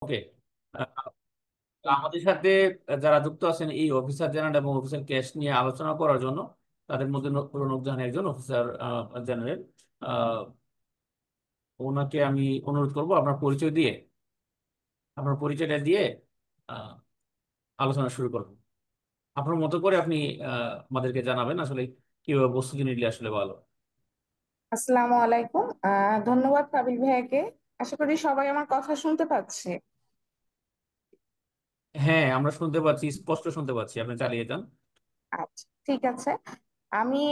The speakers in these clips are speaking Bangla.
ওকে। আমাদের সাথে যারা যুক্ত আছেন এই অফিসার জেনারেল এবং অফিসার ক্যাশ নিয়ে আলোচনা করার জন্য, তাদের মধ্যে রৌনক জাহান একজন অফিসার জেনারেল। ওনাকে আমি অনুরোধ করব আপনার পরিচয়টা দিয়ে আহ, আলোচনা শুরু করুন। আপনার মতো করে আপনি আমাদেরকে জানাবেন আসলে কিভাবে প্রস্তুতি নিলে আসলে ভালো। আসসালামু আলাইকুম। ধন্যবাদ কাবিল ভাইয়াকে। আশা করি সবাই আমার কথা শুনতে পাচ্ছে। হ্যাঁ, আমরা শুনতে পাচ্ছি, স্পষ্ট শুনতে পাচ্ছি, আপনি চালিয়ে যান। আচ্ছা, ঠিক আছে। আমি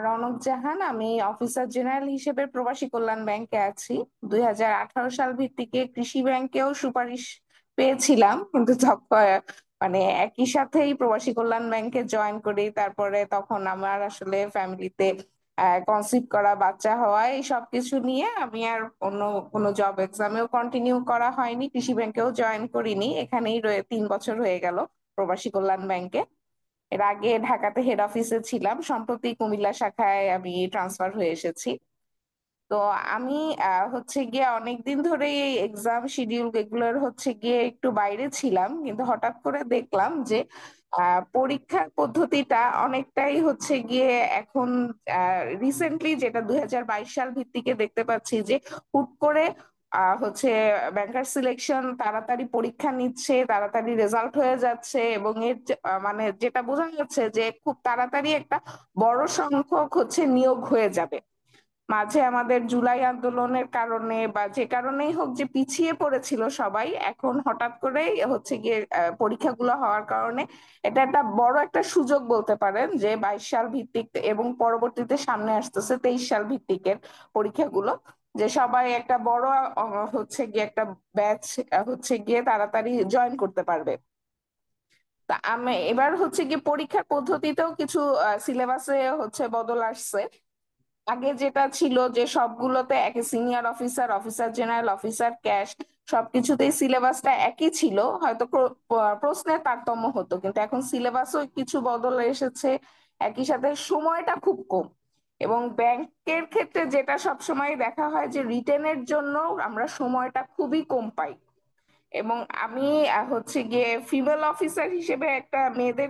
রনক জাহান। আমি অফিসার জেনারেল হিসেবে প্রবাসী কল্যাণ ব্যাংকে আছি। 2018 সাল ভিত্তিকে কৃষি ব্যাংকেও সুপারিশ পেয়েছিলাম, কিন্তু তখন মানে একই সাথেই প্রবাসী কল্যাণ ব্যাংকে জয়েন করি। তারপরে তখন আমার আসলে ফ্যামিলিতে কনসিভ করা, বাচ্চা হওয়া, এই সব কিছু নিয়ে আমি আর অন্য কোনো জব এক্সামেও কন্টিনিউ করা হয়নি, কৃষি ব্যাংকেও জয়েন করিনি। এখানেই 3 বছর হয়ে গেল প্রবাসী কল্যাণ ব্যাংকে। এর আগে ঢাকাতে হেড অফিসে ছিলাম, সম্প্রতি কুমিল্লা শাখায় আমি ট্রান্সফার হয়ে এসেছি। তো আমি হচ্ছে গিয়ে অনেকদিন ধরে এই এক্সাম শিডিউল এগুলোর হচ্ছে গিয়ে একটু বাইরে ছিলাম, কিন্তু হঠাৎ করে দেখলাম যে পরীক্ষার পদ্ধতিটা অনেকটাই হচ্ছে গিয়ে এখন রিসেন্টলি যেটা 2022 সাল ভিত্তিকে দেখতে পাচ্ছি যে হুট করে হচ্ছে ব্যাংকার সিলেকশন তাড়াতাড়ি পরীক্ষা নিচ্ছে, তাড়াতাড়ি রেজাল্ট হয়ে যাচ্ছে, এবং মানে যেটা বোঝা যাচ্ছে যে খুব তাড়াতাড়ি একটা বড় সংখ্যক হচ্ছে নিয়োগ হয়ে যাবে। মাঝে আমাদের জুলাই আন্দোলনের কারণে বা যে কারণেই হোক যে পিছিয়ে পড়েছিল সবাই, এখন হঠাৎ করে হচ্ছে গিয়ে পরীক্ষাগুলো হওয়ার কারণে এটা একটা বড় একটা সুযোগ বলতে পারেন যে 22 সাল ভিত্তিক এবং পরবর্তীতে সামনে আসতেছে 23 সাল ভিত্তিকের পরীক্ষাগুলো, যে সবাই একটা বড় হচ্ছে গিয়ে একটা ব্যাচ হচ্ছে গিয়ে তাড়াতাড়ি জয়েন করতে পারবে। তা আমি এবার হচ্ছে গিয়ে পরীক্ষার পদ্ধতিতেও কিছু সিলেবাসে হচ্ছে বদল আসছে। আগে যেটা ছিল যে সবগুলোতে একে senior officer, officer general, officer cash সবকিছুতেই সিলেবাসটা একই ছিল, হয়তো প্রশ্নের তারতম্য হতো, কিন্তু এখন সিলেবাসও কিছু বদল এসেছে। একই সাথে সময়টা খুব কম, এবং ব্যাংকের ক্ষেত্রে যেটা সবসময় দেখা হয় যে রিটেনের জন্য আমরা সময়টা খুবই কম পাই। এবং আমি হচ্ছে গিয়ে ফিমেল অফিসার হিসেবে একটা মেয়েদের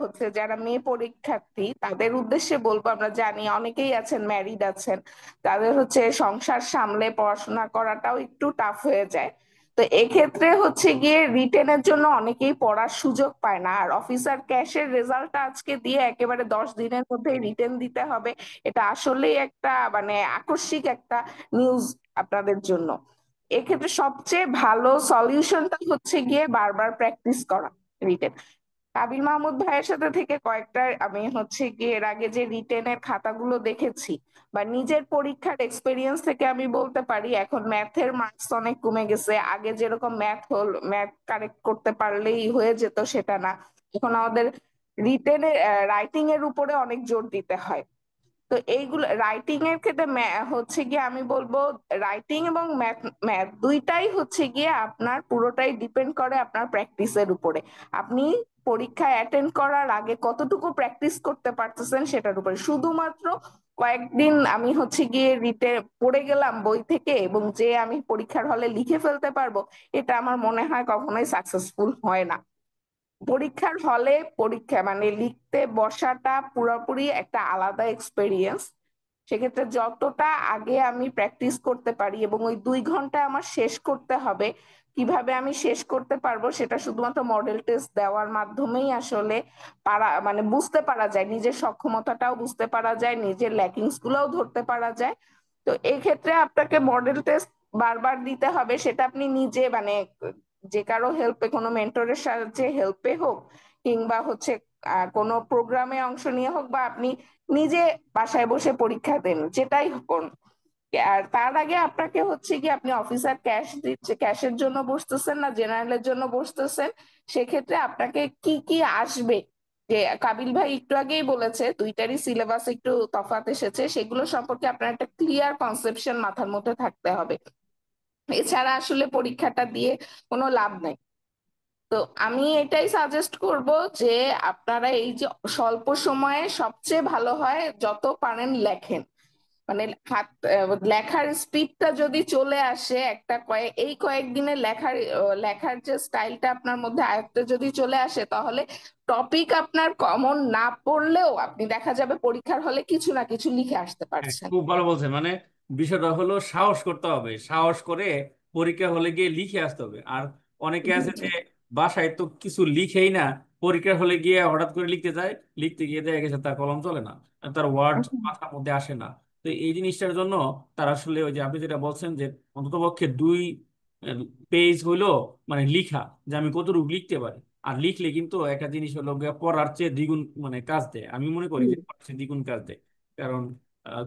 হচ্ছে যারা মেয়ে পরীক্ষার্থী তাদের উদ্দেশ্যে বলবো, আমরা জানি অনেকেই আছেন ম্যারিড আছেন, তাদের হচ্ছে সংসার সামলে পড়াশোনা করাটাও একটু টাফ হয়ে যায়। তো এক্ষেত্রে হচ্ছে গিয়ে রিটেনের জন্য অনেকেই পড়ার সুযোগ পায় না, আর অফিসার ক্যাশের রেজাল্টটা আজকে দিয়ে একেবারে 10 দিনের মধ্যে রিটেন দিতে হবে। এটা আসলেই একটা মানে আকস্মিক একটা নিউজ আপনাদের জন্য। এক্ষেত্রে সবচেয়ে ভালো সলিউশনটা হচ্ছে গিয়ে বারবার প্র্যাকটিস করা রিটেন। কাবিল মাহমুদ ভাইয়ের সাথে থেকে কয়েকটা আমি হচ্ছে গিয়ে এর আগে যে রিটেনের খাতাগুলো দেখেছি বা নিজের পরীক্ষার এক্সপেরিয়েন্স থেকে আমি বলতে পারি এখন ম্যাথের মার্কস অনেক কমে গেছে। আগে যেরকম ম্যাথ কারেক্ট করতে পারলেই হয়ে যেত সেটা না, এখন আমাদের রিটেনের রাইটিং এর উপরে অনেক জোর দিতে হয়। তো এইগুলো রাইটিং এর ক্ষেত্রে হচ্ছে গিয়ে আমি বলবো রাইটিং এবং ম্যাথ ম্যাথ দুইটাই হচ্ছে গিয়ে আপনার পুরোটাই ডিপেন্ড করে আপনার প্র্যাকটিসের উপরে। আপনি পরীক্ষা অ্যাটেন্ড করার আগে কতটুকু প্র্যাকটিস করতে পারতেছেন সেটার উপরে। শুধুমাত্র কয়েকদিন আমি হচ্ছে গিয়ে পড়ে গেলাম বই থেকে এবং যে আমি পরীক্ষার হলে লিখে ফেলতে পারবো, এটা আমার মনে হয় কখনোই সাকসেসফুল হয় না। পরীক্ষার হলে পরীক্ষা মানে লিখতে বসাটা পুরোপুরি একটা আলাদা এক্সপেরিয়েন্স। সেক্ষেত্রে যতটা আগে আমি প্র্যাকটিস করতে পারি এবং ওই 2 ঘন্টা আমার শেষ করতে হবে, কিভাবে আমি শেষ করতে পারবো সেটা শুধুমাত্র মডেল টেস্ট দেওয়ার মাধ্যমেই আসলে পারা মানে বুঝতে পারা যায়, নিজের সক্ষমতাটাও বুঝতে পারা যায়, নিজের ল্যাকিংস গুলোও ধরতে পারা যায়। তো এই ক্ষেত্রে আপনাকে মডেল টেস্ট বারবার দিতে হবে, সেটা আপনি নিজে মানে যে কারো হেল্পে, কোনো মেন্টরের সাহায্যে হেল্পে হোক, কিংবা হচ্ছে কোনো প্রোগ্রামে অংশ নিয়ে হোক, বা আপনি নিজে বাসায় বসে পরীক্ষা দেন, যেটাই হোক। আর তার আগে আপনাকে হচ্ছে কি আপনি অফিসার ক্যাশ দিচ্ছে, ক্যাশের জন্য বসতেছেন না জেনারেলের জন্য বসতেছেন, সেক্ষেত্রে আপনাকে কি কি আসবে, যে কাবিল ভাই একটু আগেই বলেছে দুইটারই সিলেবাস একটু তফাৎ এসেছে, সেগুলো সম্পর্কে আপনার একটা ক্লিয়ার কনসেপশন মাথার মধ্যে থাকতে হবে। এছাড়া আসলে পরীক্ষাটা দিয়ে কোনো লাভ নাই। তো আমি এটাই সাজেস্ট করব যে আপনারা এই যে স্বল্প সময়ে সবচেয়ে ভালো হয় যত পারেন লেখেন। মানে হাত লেখার স্পিডটা যদি চলে আসে, একটা কয়েকদিনের লেখার যে স্টাইলটা আপনার মধ্যে আয়ত্তে যদি চলে আসে, তাহলে টপিক আপনার কমন না পড়লেও আপনি দেখা যাবে পরীক্ষার হলে কিছু না কিছু লিখে আসতে হ্যাঁ, পারছেন। খুব ভালো বলছেন। মানে বিষয়টা হলো সাহস করতে হবে, সাহস করে পরীক্ষা হলে গিয়ে লিখে আসতে হবে। আর অনেকে জি আছে জি। যে বাসায় তো কিছু লিখেই না, পরীক্ষা হলে গিয়ে হঠাৎ করে লিখতে যায়, লিখতে গিয়ে দেখা গেছে তার কলম চলে না, তার ওয়ার্ড মাথার মধ্যে আসে না। তো এই জিনিসটার জন্য তার আসলে ওই যে আপনি যেটা বলছেন যে অন্ততপক্ষে 2 পেজ হইলো মানে লিখা, যে আমি কতটুকু লিখতে পারি। আর লিখলে কিন্তু একটা জিনিস হলো গিয়ে পড়ার চেয়ে দ্বিগুণ মানে কাজ দেয়, আমি মনে করি যে পড়ার চেয়ে দ্বিগুণ কাজ দেয়। কারণ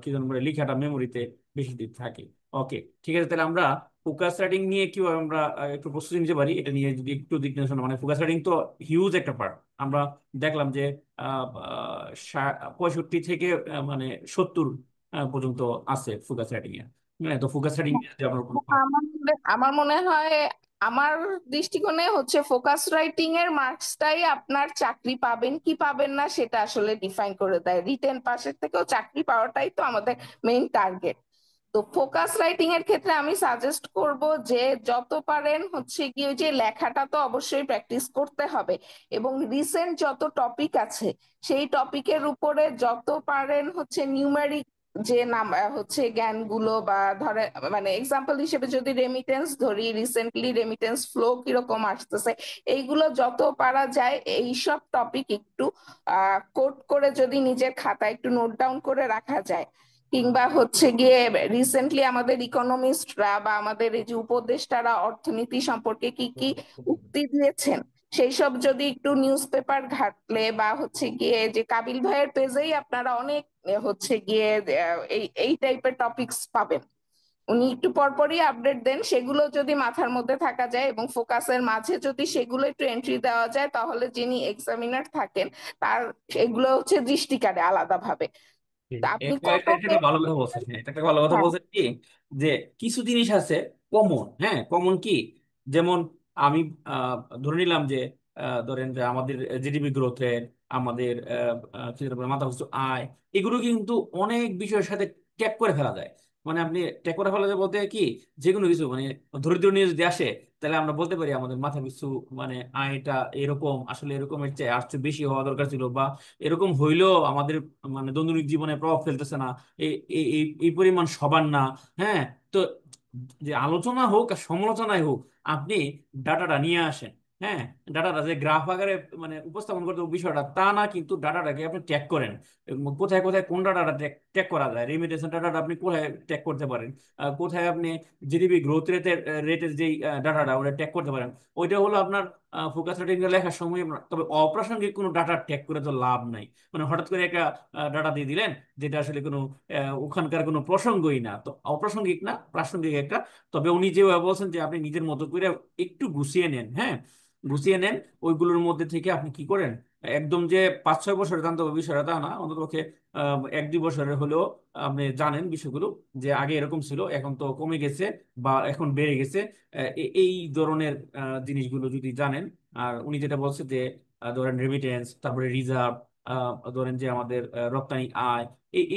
কি যেন বলে, লেখাটা মেমোরিতে বেশি দিন থাকে। ওকে, ঠিক আছে। তাহলে আমরা ফোকাস রাইটিং নিয়ে কিভাবে আমরা একটু প্রস্তুতি নিতে পারি, এটা নিয়ে যদি একটু দিক নির্দেশনা, মানে ফোকাস রাইটিং তো হিউজ একটা পার্ট। আমরা দেখলাম যে 65 থেকে 70 পর্যন্ত আছে ফোকাস রাইটিং এ। হ্যাঁ, তো ফোকাস রাইটিং যদি আমরা কোনো আমার মনে হয়, আমার দৃষ্টিকোণে হচ্ছে ফোকাস রাইটিং এর মার্কসটাই আপনার চাকরি পাবেন কি পাবেন না সেটা আসলে ডিফাইন করে দেয়। রিটেন পাশের থেকেও চাকরি পাওয়াটাই তো আমাদের মেইন টার্গেট। তো ফোকাস রাইটিং এর ক্ষেত্রে আমি সাজেস্ট করব যে যত পারেন হচ্ছে কি ওই যে লেখাটা তো অবশ্যই প্র্যাকটিস করতে হবে, এবং রিসেন্ট যত টপিক আছে সেই টপিকের উপরে যত পারেন হচ্ছে নিউমেরিক যে নাম হচ্ছে জ্ঞানগুলো, বা ধরে মানে এক্সাম্পল হিসেবে যদি রেমিটেন্স ধরি, রিসেন্টলি রেমিটেন্স ফ্লো কিরকম আসতেছে, এইগুলো যত পারা যায় এইসব টপিক একটু কোট করে যদি নিজের খাতায় একটু নোট ডাউন করে রাখা যায়, কিংবা হচ্ছে গিয়ে রিসেন্টলি আমাদের ইকোনমিস্টরা বা আমাদের এই যে উপদেষ্টারা অর্থনীতি সম্পর্কে কি কি উক্তি দিয়েছেন, সেই সব যদি একটু নিউজ পেপার ঘাটলে, বা হচ্ছে গিয়ে যে কাবিল ভাইয়ের পেজেই আপনারা অনেক হচ্ছে গিয়ে এই এই টাইপের টপিকস পাবেন, উনি একটু পরপরই আপডেট দেন, সেগুলো যদি মাথার মধ্যে থাকা যায় এবং ফোকাসের মাঝে যদি সেগুলো একটু এন্ট্রি দেওয়া যায়, তাহলে যিনি এক্সামিনার থাকেন তার এগুলো হচ্ছে দৃষ্টি কাটে আলাদাভাবে। তা আপনি এটা কত এটা এটা একটা ভালো কথা বলছেন। হ্যাঁ, এটা একটা ভালো কথা হ্যাঁ বলছেন কি, যে কিছু জিনিস আছে কমন। হ্যাঁ, কমন কি, যেমন আমি আহ, ধরে নিলাম যে ধরেন যে আমাদের জিডিপি গ্রোথ রেট, আমাদের কি যেন বলে, মাথা পিছু আয়, এগুলো কিন্তু অনেক বিষয়ের সাথে ট্যাগ করে ফেলা যায়। মানে আপনি ট্যাগ করে ফেলা যায় বলতে কি, যে কোনো কিছু মানে দরিদ্র নিয়ে যদি আসে, তাহলে আমরা বলতে পারি আমাদের মাথা পিছু মানে আয়টা এরকম, আসলে এরকমের চেয়ে আর চেয়ে বেশি হওয়া দরকার ছিল, বা এরকম হইলেও আমাদের মানে দৈনন্দিন জীবনে প্রভাব ফেলতেছে না, এই এই এই এই পরিমাণ সবার না। হ্যাঁ, তো যে আলোচনা হোক আর সমালোচনায় হোক, আপনি ডাটাটা নিয়ে আসেন। হ্যাঁ, ডাটাটা যে গ্রাফ আকারে মানে উপস্থাপন করতে হবে বিষয়টা তা না, কিন্তু ডাটাটাকে আপনি ট্যাগ করেন। কোথায় কোথায় কোন ডাটাটা ট্যাগ করা যায়, রেমিটেন্স ডাটাটা আপনি কোথায় ট্যাগ করতে পারেন, কোথায় আপনি জিডিপি গ্রোথ রেটের যেই ডাটাটা ওটা ট্যাগ করতে পারেন। ওইটা হলো আপনার ফোকাস রেটিং লেখার সময় তবে অপ্রাসঙ্গিক কোনো ডাটা ট্যাগ করে তো লাভ নাই। মানে হঠাৎ করে একটা ডাটা দিয়ে দিলেন যেটা আসলে কোনো ওখানকার কোনো প্রসঙ্গই না, তো অপ্রাসঙ্গিক না, প্রাসঙ্গিক একটা। তবে উনি যেভাবে বলছেন যে আপনি নিজের মতো করে একটু গুছিয়ে নেন। হ্যাঁ, গুছিয়ে নেন। ওইগুলোর মধ্যে থেকে আপনি কি করেন, একদম যে 5-6 বছরের জানতে হবে বিষয়টা তা না, অন্ততপক্ষে 1-2 বছরের হলেও আপনি জানেন বিষয়গুলো, যে আগে এরকম ছিল এখন তো কমে গেছে বা এখন বেড়ে গেছে। এই ধরনের জিনিসগুলো যদি জানেন। আর উনি যেটা বলছে যে ধরেন রেমিটেন্স, তারপরে রিজার্ভ, ধরেন যে আমাদের রপ্তানি আয়,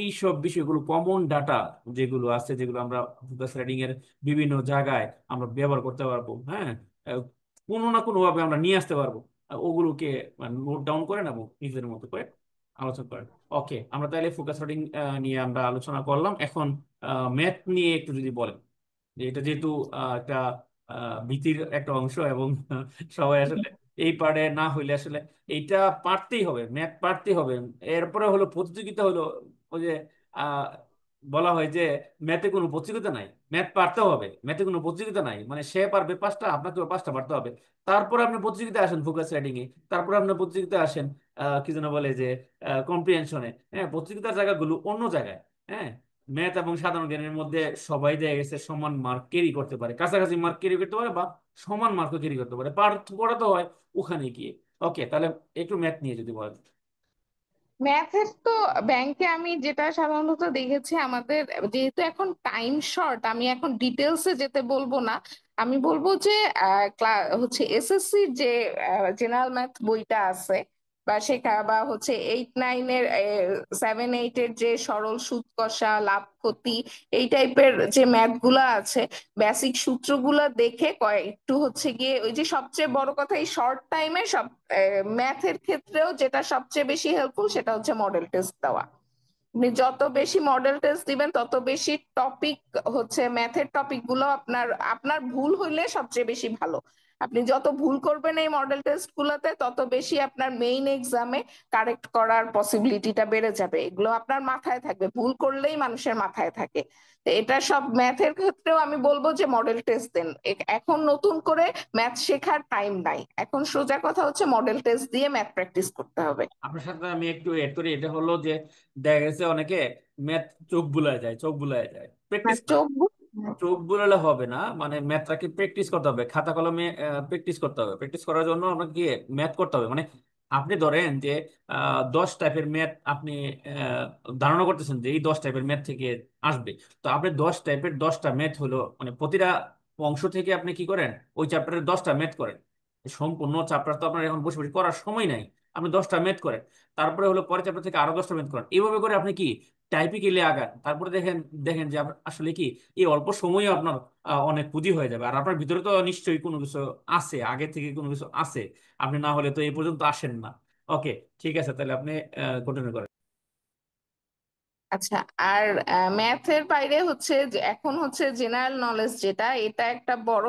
এই সব বিষয়গুলো কমন ডাটা যেগুলো আছে, যেগুলো আমরা ফোকাস রাইটিং এর বিভিন্ন জায়গায় আমরা ব্যবহার করতে পারবো। হ্যাঁ, আহ, কোনো না কোনো ভাবে আমরা নিয়ে আসতে পারবো। ওগুলোকে নোট ডাউন করেন এবং নিজের মতো করে আলোচনা করেন। ওকে, আমরা তাহলে ফোকাস রাইটিং নিয়ে আমরা আলোচনা করলাম। এখন ম্যাথ নিয়ে একটু যদি বলেন, যে এটা যেহেতু একটা ভীতির একটা অংশ, এবং সবাই আসলে এই পারে না হইলে আসলে এইটা পারতেই হবে, ম্যাথ পারতেই হবে। এরপরে হলো প্রতিযোগিতা হলো, ওই যে আহ, বলা হয় যে ম্যাথে কোনো প্রতিযোগিতা নাই, ম্যাথ পারতে হবে, ম্যাথে কোনো প্রতিযোগিতা নাই, মানে সে পারবে 5টা, আপনাকে 5টা পারতে হবে। তারপরে আপনি প্রতিযোগিতা আসেন ফোকাস রাইটিং এ, তারপরে আপনার প্রতিযোগিতা আসেন কি যেন বলে যে কম্প্রিহেনশনে। হ্যাঁ, প্রতিযোগিতার জায়গাগুলো অন্য জায়গায়। হ্যাঁ, ম্যাথ এবং সাধারণ জ্ঞানের মধ্যে সবাই দেখা গেছে সমান মার্ক ক্যারি করতে পারে, কাছাকাছি মার্ক ক্যারি করতে পারে, বা সমান মার্কও ক্যারি করতে পারে, পার্থক্যটা তো হয় ওখানে গিয়ে। ওকে, তাহলে একটু ম্যাথ নিয়ে যদি বলেন। ম্যাথের তো ব্যাংকে আমি যেটা সাধারণত দেখেছি, আমাদের যেহেতু এখন টাইম শর্ট, আমি এখন ডিটেলসে যেতে বলবো না, আমি বলবো যে হচ্ছে এসএসসির যে জেনারেল ম্যাথ বইটা আছে, বা শেখা, বা হচ্ছে 8 9-এর, 7 8-এর যে সরল সুদ কষা, লাভ ক্ষতি, এই টাইপের যে ম্যাথ গুলা আছে, বেসিক সূত্রগুলা দেখে একটু হচ্ছে গিয়ে ওই যে সবচেয়ে বড় কথা, এই শর্ট টাইমে সব ম্যাথের ক্ষেত্রেও যেটা সবচেয়ে বেশি হেল্পফুল সেটা হচ্ছে মডেল টেস্ট দেওয়া। আপনি যত বেশি মডেল টেস্ট দিবেন তত বেশি টপিক হচ্ছে, ম্যাথের টপিক গুলো আপনার আপনার ভুল হইলে সবচেয়ে বেশি ভালো। আপনি যত ভুল করবেন এই মডেল টেস্ট গুলোতে, তত বেশি আপনার মেইন এক্সামে কারেক্ট করার পসিবিলিটিটা বেড়ে যাবে। এগুলো আপনার মাথায় থাকবে, ভুল করলেই মানুষের মাথায় থাকে। তো এটা সব ম্যাথের ক্ষেত্রেও আমি বলবো যে মডেল টেস্ট দেন। এখন নতুন করে ম্যাথ শেখার টাইম নাই, এখন সোজা কথা হচ্ছে মডেল টেস্ট দিয়ে ম্যাথ প্র্যাকটিস করতে হবে। আপনার সাথে আমি একটু এড করি, এটা হলো যে দেখা গেছে অনেকে ম্যাথ চোখ বুলায় যায়, চোখ বুলায় যায়, আর প্র্যাকটিস না। চোখ চোখ বুলালে হবে না, মানে ম্যাথটাকে প্র্যাকটিস করতে হবে, খাতা কলমে প্র্যাকটিস করতে হবে। প্র্যাকটিস করার জন্য আপনাকে কি ম্যাথ করতে হবে, মানে আপনি ধরেন যে 10 টাইপের ম্যাথ আপনি ধারণা করতেছেন যে এই 10 টাইপের ম্যাথ থেকে আসবে। তো আপনি 10 টাইপের 10টা ম্যাথ হলো, মানে প্রতিটা অংশ থেকে আপনি কি করেন, ওই চ্যাপ্টারের 10টা ম্যাথ করেন। সম্পূর্ণ চ্যাপ্টার তো আপনার এখন বসে বসে করার সময় নাই, আপনি 10টা ম্যাথ করেন। তারপরে হলো পরের চ্যাপ্টার থেকে আরো 10টা ম্যাথ করেন, এইভাবে করে আপনি কি টাইপিক্যালি আগান। তারপরে দেখেন দেখেন যে আসলে কি এই অল্প সময়ে আপনার অনেক পুঁজি হয়ে যাবে। আর আপনার ভিতরে তো নিশ্চয়ই কোনো কিছু আছে, আগে থেকে কোনো কিছু আছে, আপনি না হলে তো এই পর্যন্ত আসেন না। ওকে, ঠিক আছে, তাহলে আপনি কন্টিনিউ করেন। আচ্ছা। আর ম্যাথের বাইরে হচ্ছে যে এখন হচ্ছে জেনারেল নলেজ, যেটা এটা একটা বড়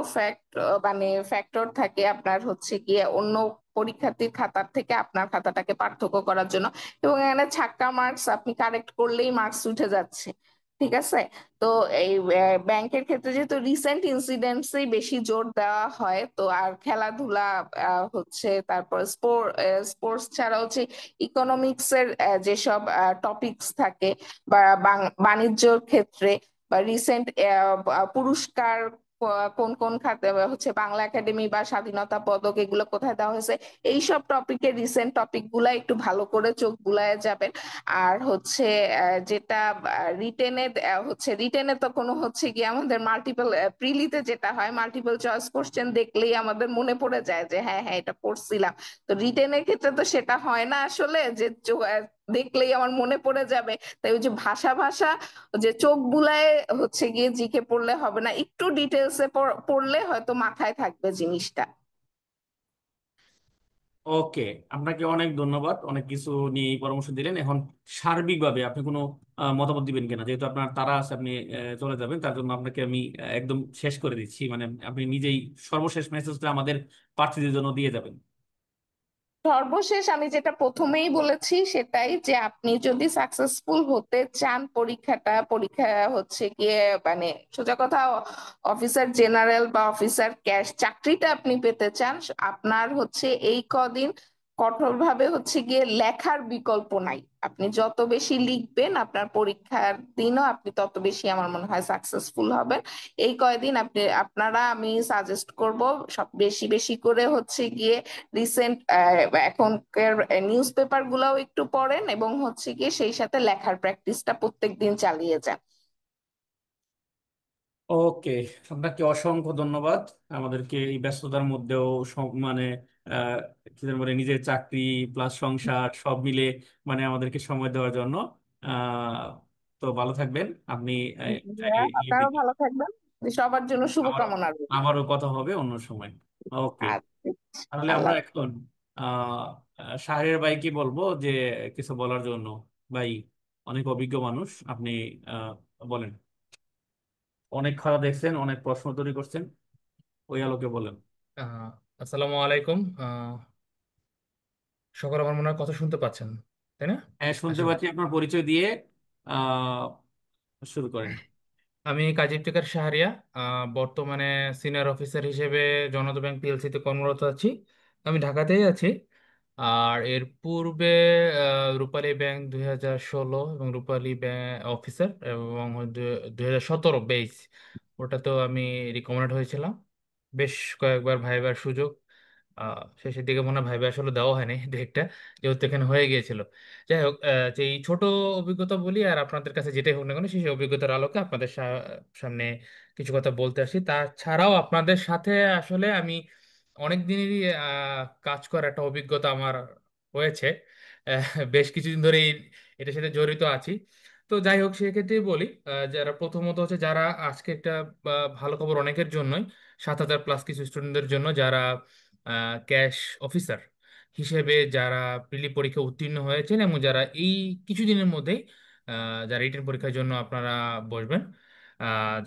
মানে ফ্যাক্টর থাকে আপনার হচ্ছে গিয়ে অন্য পরীক্ষার্থীর খাতার থেকে আপনার খাতাটাকে পার্থক্য করার জন্য। এবং এখানে ছাক্কা মার্কস আপনি কারেক্ট করলেই মার্কস উঠে যাচ্ছে, ঠিক আছে। তো এই ব্যাংকের ক্ষেত্রে যেহেতু রিসেন্ট ইনসিডেন্টসই বেশি জোর দেওয়া হয়, তো আর খেলাধুলা হচ্ছে, তারপর স্পোর্টস ছাড়া হচ্ছে ইকোনমিক্স এর যেসব টপিকস থাকে, বা বাণিজ্যর ক্ষেত্রে, বা রিসেন্ট পুরস্কার কোন কোন খাতে হচ্ছে, বাংলা একাডেমি বা স্বাধীনতা পদক এগুলো কোথায় দেওয়া হয়েছে, এইসব টপিকে রিসেন্ট টপিক গুলা একটু ভালো করে চোখ বুলায় যাবেন। আর হচ্ছে যেটা রিটেনে হচ্ছে, রিটেনে তো কোনো হচ্ছে কি আমাদের মাল্টিপল, প্রিলিতে যেটা হয় মাল্টিপল চয়েস কোশ্চেন দেখলেই আমাদের মনে পড়ে যায় যে হ্যাঁ হ্যাঁ এটা পড়ছিলাম। তো রিটেনের ক্ষেত্রে তো সেটা হয় না আসলে, যে দেখলেই আমার মনে পড়ে যাবে। তাই ওই যে ভাষা ভাষা যে চোখ বুলায় হচ্ছে গিয়ে জিকে পড়লে হবে না, একটু ডিটেলসে পড়লে হয়তো মাথায় থাকবে জিনিসটা। ওকে, আপনাকে অনেক ধন্যবাদ, অনেক কিছু নিয়ে এই পরামর্শ দিলেন। এখন সার্বিকভাবে আপনি কোনো মতামত দিবেন কিনা, যেহেতু আপনার তারা আছে, আপনি চলে যাবেন, তার জন্য আপনাকে আমি একদম শেষ করে দিচ্ছি, মানে আপনি নিজেই সর্বশেষ মেসেজটা আমাদের প্রার্থীদের জন্য দিয়ে যাবেন। সর্বশেষ আমি যেটা প্রথমেই বলেছি সেটাই, যে আপনি যদি সাকসেসফুল হতে চান পরীক্ষা হচ্ছে গিয়ে মানে সোজা কথা অফিসার জেনারেল বা অফিসার ক্যাশ চাকরিটা আপনি পেতে চান, আপনার হচ্ছে এই কদিন কঠোরভাবে হচ্ছে গিয়ে লেখার বিকল্প নাই। আপনি যত বেশি লিখবেন আপনার পরীক্ষার দিনও আপনি তত বেশি আমার মনে হয় সাকসেসফুল হবেন। এই কয়দিন আপনারা আমি সাজেস্ট করব সব বেশি বেশি করে হচ্ছে গিয়ে রিসেন্ট এখনকার নিউজ পেপার গুলাও একটু পড়েন, এবং হচ্ছে গিয়ে সেই সাথে লেখার প্র্যাকটিসটা প্রত্যেক দিন চালিয়ে যান। ওকে, আপনাকে অসংখ্য ধন্যবাদ। আমাদেরকে এই ব্যস্ততার মধ্যেও মানে আহ, কি যেন বলে, নিজের চাকরি প্লাস সংসার সব মিলে মানে আমাদেরকে সময় দেওয়ার জন্য। আহ, তো ভালো থাকবেন আপনি। চাইলে আপনারাও ভালো থাকবেন, সবার জন্য আবার শুভকামনা রইল। আমারও কথা হবে অন্য সময়। ওকে, আচ্ছা, তাহলে আমরা আল্লাহ। এখন শাহরের ভাইকে বলবো যে কিছু বলার জন্য। ভাই, অনেক অভিজ্ঞ মানুষ আপনি, বলেন। অনেক খেলা দেখছেন, অনেক প্রশ্ন তৈরি করছেন, ওই আলোকে বলেন। আহ, আসসালামু আলাইকুম। সকল আমার মনে হয় কথা শুনতে পাচ্ছেন, তাই না? হ্যাঁ, শুনতে আশা করি। পাচ্ছি। আপনার পরিচয় দিয়ে আহ শুরু করেন। আমি কাজী ইফতেখার শাহরিয়া, বর্তমানে সিনিয়র অফিসার হিসেবে জনতা ব্যাংক পিএলসিতে কর্মরত আছি। আমি ঢাকাতেই আছি। আর এর পূর্বে রূপালী ব্যাংক 2016 এবং রূপালী ব্যাংক অফিসার, এবং 2017 বেস, ওটাতেও আমি রিকমেন্ড হয়েছিলাম। বেশ কয়েকবার ভাইবার সুযোগ, শেষের দিকে মনে হয় ভাইবা আসলে দেওয়া হয়নি ডিরেক্টটা, যেহেতু এখানে হয়ে গিয়েছিল। যাই হোক, যে এই ছোট অভিজ্ঞতা বলি, আর আপনাদের কাছে যেটাই হোক না কেন সেই অভিজ্ঞতার আলোকে আপনাদের সামনে কিছু কথা বলতে আসি। তাছাড়াও আপনাদের সাথে আসলে আমি অনেক দিনেরই কাজ করার একটা অভিজ্ঞতা আমার হয়েছে। বেশ কিছুদিন ধরে এটার সাথে জড়িত আছি। তো যাই হোক, সেক্ষেত্রেই বলি, যারা প্রথমত হচ্ছে, যারা আজকে একটা ভালো খবর অনেকের জন্যই, 7,000 প্লাস কিছু স্টুডেন্টদের জন্য যারা ক্যাশ অফিসার হিসেবে যারা প্রিলি পরীক্ষা উত্তীর্ণ হয়েছেন, এবং যারা এই কিছুদিনের মধ্যেই যারা রিটেন পরীক্ষার জন্য আপনারা বসবেন।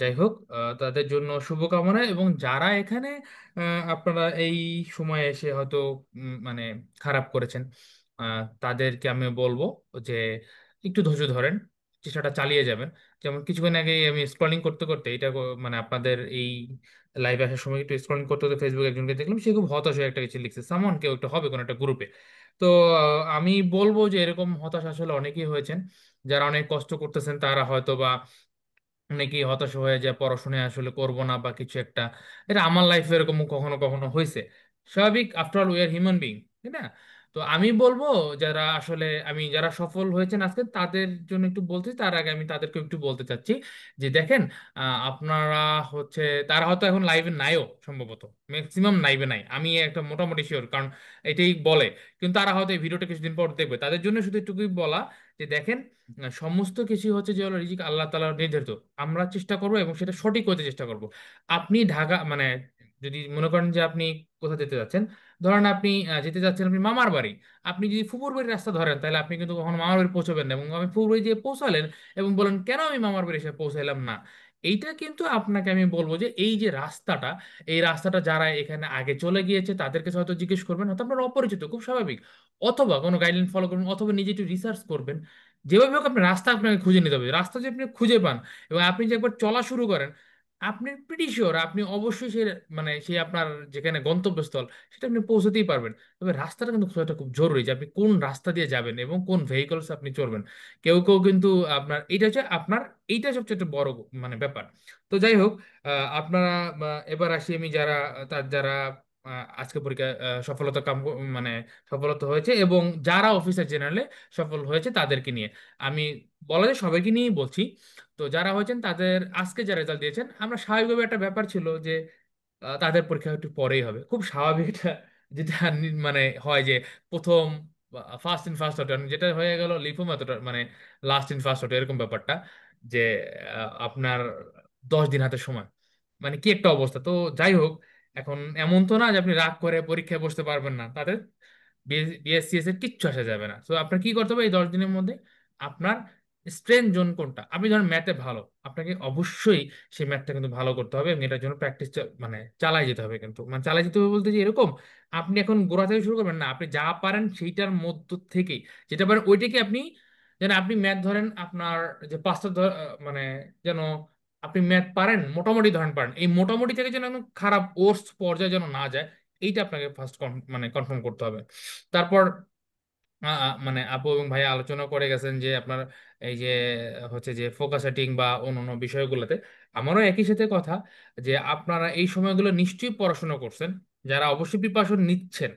যাই হোক, তাদের জন্য শুভকামনা। এবং যারা এখানে আপনারা এই সময়ে এসে হয়তো মানে খারাপ করেছেন, তাদেরকে আমি বলবো যে একটু ধৈর্য ধরেন, চেষ্টাটা চালিয়ে যাবেন। যেমন কিছুক্ষণ আগে আমি স্ক্রলিং করতে করতে এটা মানে আপনাদের এই লাইভে আসার সময় একটু স্ক্রলিং করতে করতে ফেসবুকে একজনকে দেখলাম, সে খুব হতাশ হয়ে একটা কিছু লিখছে, সামন কেউ একটা হবে কোনো একটা গ্রুপে। তো আমি বলবো যে এরকম হতাশ আসলে অনেকেই হয়েছেন, যারা অনেক কষ্ট করতেছেন, তারা হয়তো বা অনেকেই হতাশ হয়ে যায়, পড়াশোনায় আসলে করব না বা কিছু একটা। এটা আমার লাইফে এরকম কখনো কখনো হয়েছে, স্বাভাবিক, after all we are human being, তাই না? তো আমি বলবো, যারা আসলে যারা সফল হয়েছেন আজকে তাদের জন্য একটু বলতে, তার আগে আমি তাদেরকে একটু বলতে চাচ্ছি যে দেখেন, আপনারা হচ্ছে, তারা হয়তো এখন লাইভে নাইও, সম্ভবত ম্যাক্সিমাম লাইভে নাই, আমি একটা মোটামুটি শিওর, কারণ এটাই বলে। কিন্তু তারা হয়তো এই ভিডিওটা কিছুদিন পর দেখবে, তাদের জন্য শুধু একটুকুই বলা যে দেখেন, সমস্ত কিছু হচ্ছে যে হলো রিজিক আল্লাহ তাআলা নির্ধারিত। আমরা চেষ্টা করব এবং সেটা সঠিক হতে চেষ্টা করব। আপনি ঢাকা মানে যদি মনে করেন যে আপনি কোথা যেতে যাচ্ছেন, ধরেন আপনি যেতে যাচ্ছেন আপনি মামার বাড়ি, আপনি যদি ফুপুর বাড়ির রাস্তা ধরেন, তাহলে আপনি কিন্তু কখনো মামার বাড়ি পৌঁছাবেন না, এবং আমি ফুপুর বাড়ি দিয়ে পৌঁছালেন এবং বলেন কেন আমি মামার বাড়ি এসে পৌঁছাইলাম না। এইটা কিন্তু আপনাকে আমি বলবো যে এই যে রাস্তাটা, এই রাস্তাটা যারা এখানে আগে চলে গিয়েছে তাদেরকে হয়তো জিজ্ঞেস করবেন, হয়তো আপনার অপরিচিত, খুব স্বাভাবিক, অথবা কোনো গাইডলাইন ফলো করবেন, অথবা নিজে একটু রিসার্চ করবেন। যেভাবে হোক আপনি রাস্তা আপনাকে খুঁজে নিতে হবে। রাস্তা যদি আপনি খুঁজে পান এবং আপনি যে একবার চলা শুরু করেন, আপনি প্রিটি শিওর আপনি অবশ্যই সে সেই আপনার যেখানে গন্তব্যস্থল সেটা আপনি পৌঁছতেই পারবেন। তবে রাস্তাটা কিন্তু খুব একটা খুব জরুরি, যে আপনি কোন রাস্তা দিয়ে যাবেন এবং কোন ভেহিকলস আপনি চড়বেন। কেউ কেউ কিন্তু আপনার এইটা হচ্ছে আপনার, এইটা সবচেয়ে একটা বড় ব্যাপার। তো যাই হোক, আপনারা এবার আসি আমি যারা যারা আজকে পরীক্ষায় সফলতা মানে সফলতা হয়েছে, এবং যারা অফিসার জেনারেলে সফল হয়েছে তাদেরকে নিয়ে আমি বলা যায়, সবাইকে নিয়েই বলছি। তো যারা হয়েছেন তাদের আজকে যা রেজাল্ট দিয়েছেন, আমরা স্বাভাবিকভাবে একটা ব্যাপার ছিল যে তাদের পরীক্ষা একটু পরেই হবে, খুব স্বাভাবিক এটা, যেটা মানে হয় যে প্রথম ফার্স্ট ইন ফার্স্ট আউট, যেটা হয়ে গেল লিফো মেথড, মানে লাস্ট ইন ফার্স্ট আউট, এরকম ব্যাপারটা যে আপনার 10 দিন হাতে সময়, মানে কি একটা অবস্থা। তো যাই হোক, এখন এমন তো না যে আপনি রাগ করে পরীক্ষায় বসতে পারবেন না, তাদের বিএসসিএস এর কিচ্ছু আসা যাবে না। তো আপনার কি করতে হবে এই 10 দিনের মধ্যে, আপনার স্ট্রেংথ জোন কোনটা, আপনি ধরেন ম্যাথে ভালো, আপনাকে অবশ্যই সেই ম্যাথটা কিন্তু ভালো করতে হবে, এবং এটার জন্য প্র্যাকটিস মানে চালাই যেতে হবে। কিন্তু মানে চালাই যেতে হবে বলতে যে এরকম আপনি এখন গোড়া থেকে শুরু করবেন না, আপনি যা পারেন সেইটার মধ্য থেকেই, যেটা পারেন ওইটাকে আপনি, যেন আপনি ম্যাথ ধরেন আপনার যে পাঁচটা মানে যেন আপনি ম্যাথ পারেন মোটামুটি, ধরেন পারেন, এই মোটামুটি থেকে যেন একদম খারাপ ওর্স পর্যায়ে যেন না যায়, এইটা আপনাকে ফার্স্ট মানে কনফার্ম করতে হবে। তারপর মানে আপু এবং ভাই আলোচনা করে গেছেন যে আপনার এই যে হচ্ছে যে ফোকাস সেটিং বা অন্যান্য বিষয়গুলোতে, আমারও একই সাথে কথা, যে আপনারা এই সময়গুলো নিশ্চয়ই পড়াশোনা করছেন, যারা অবশ্যই প্রিপারেশন নিচ্ছেন,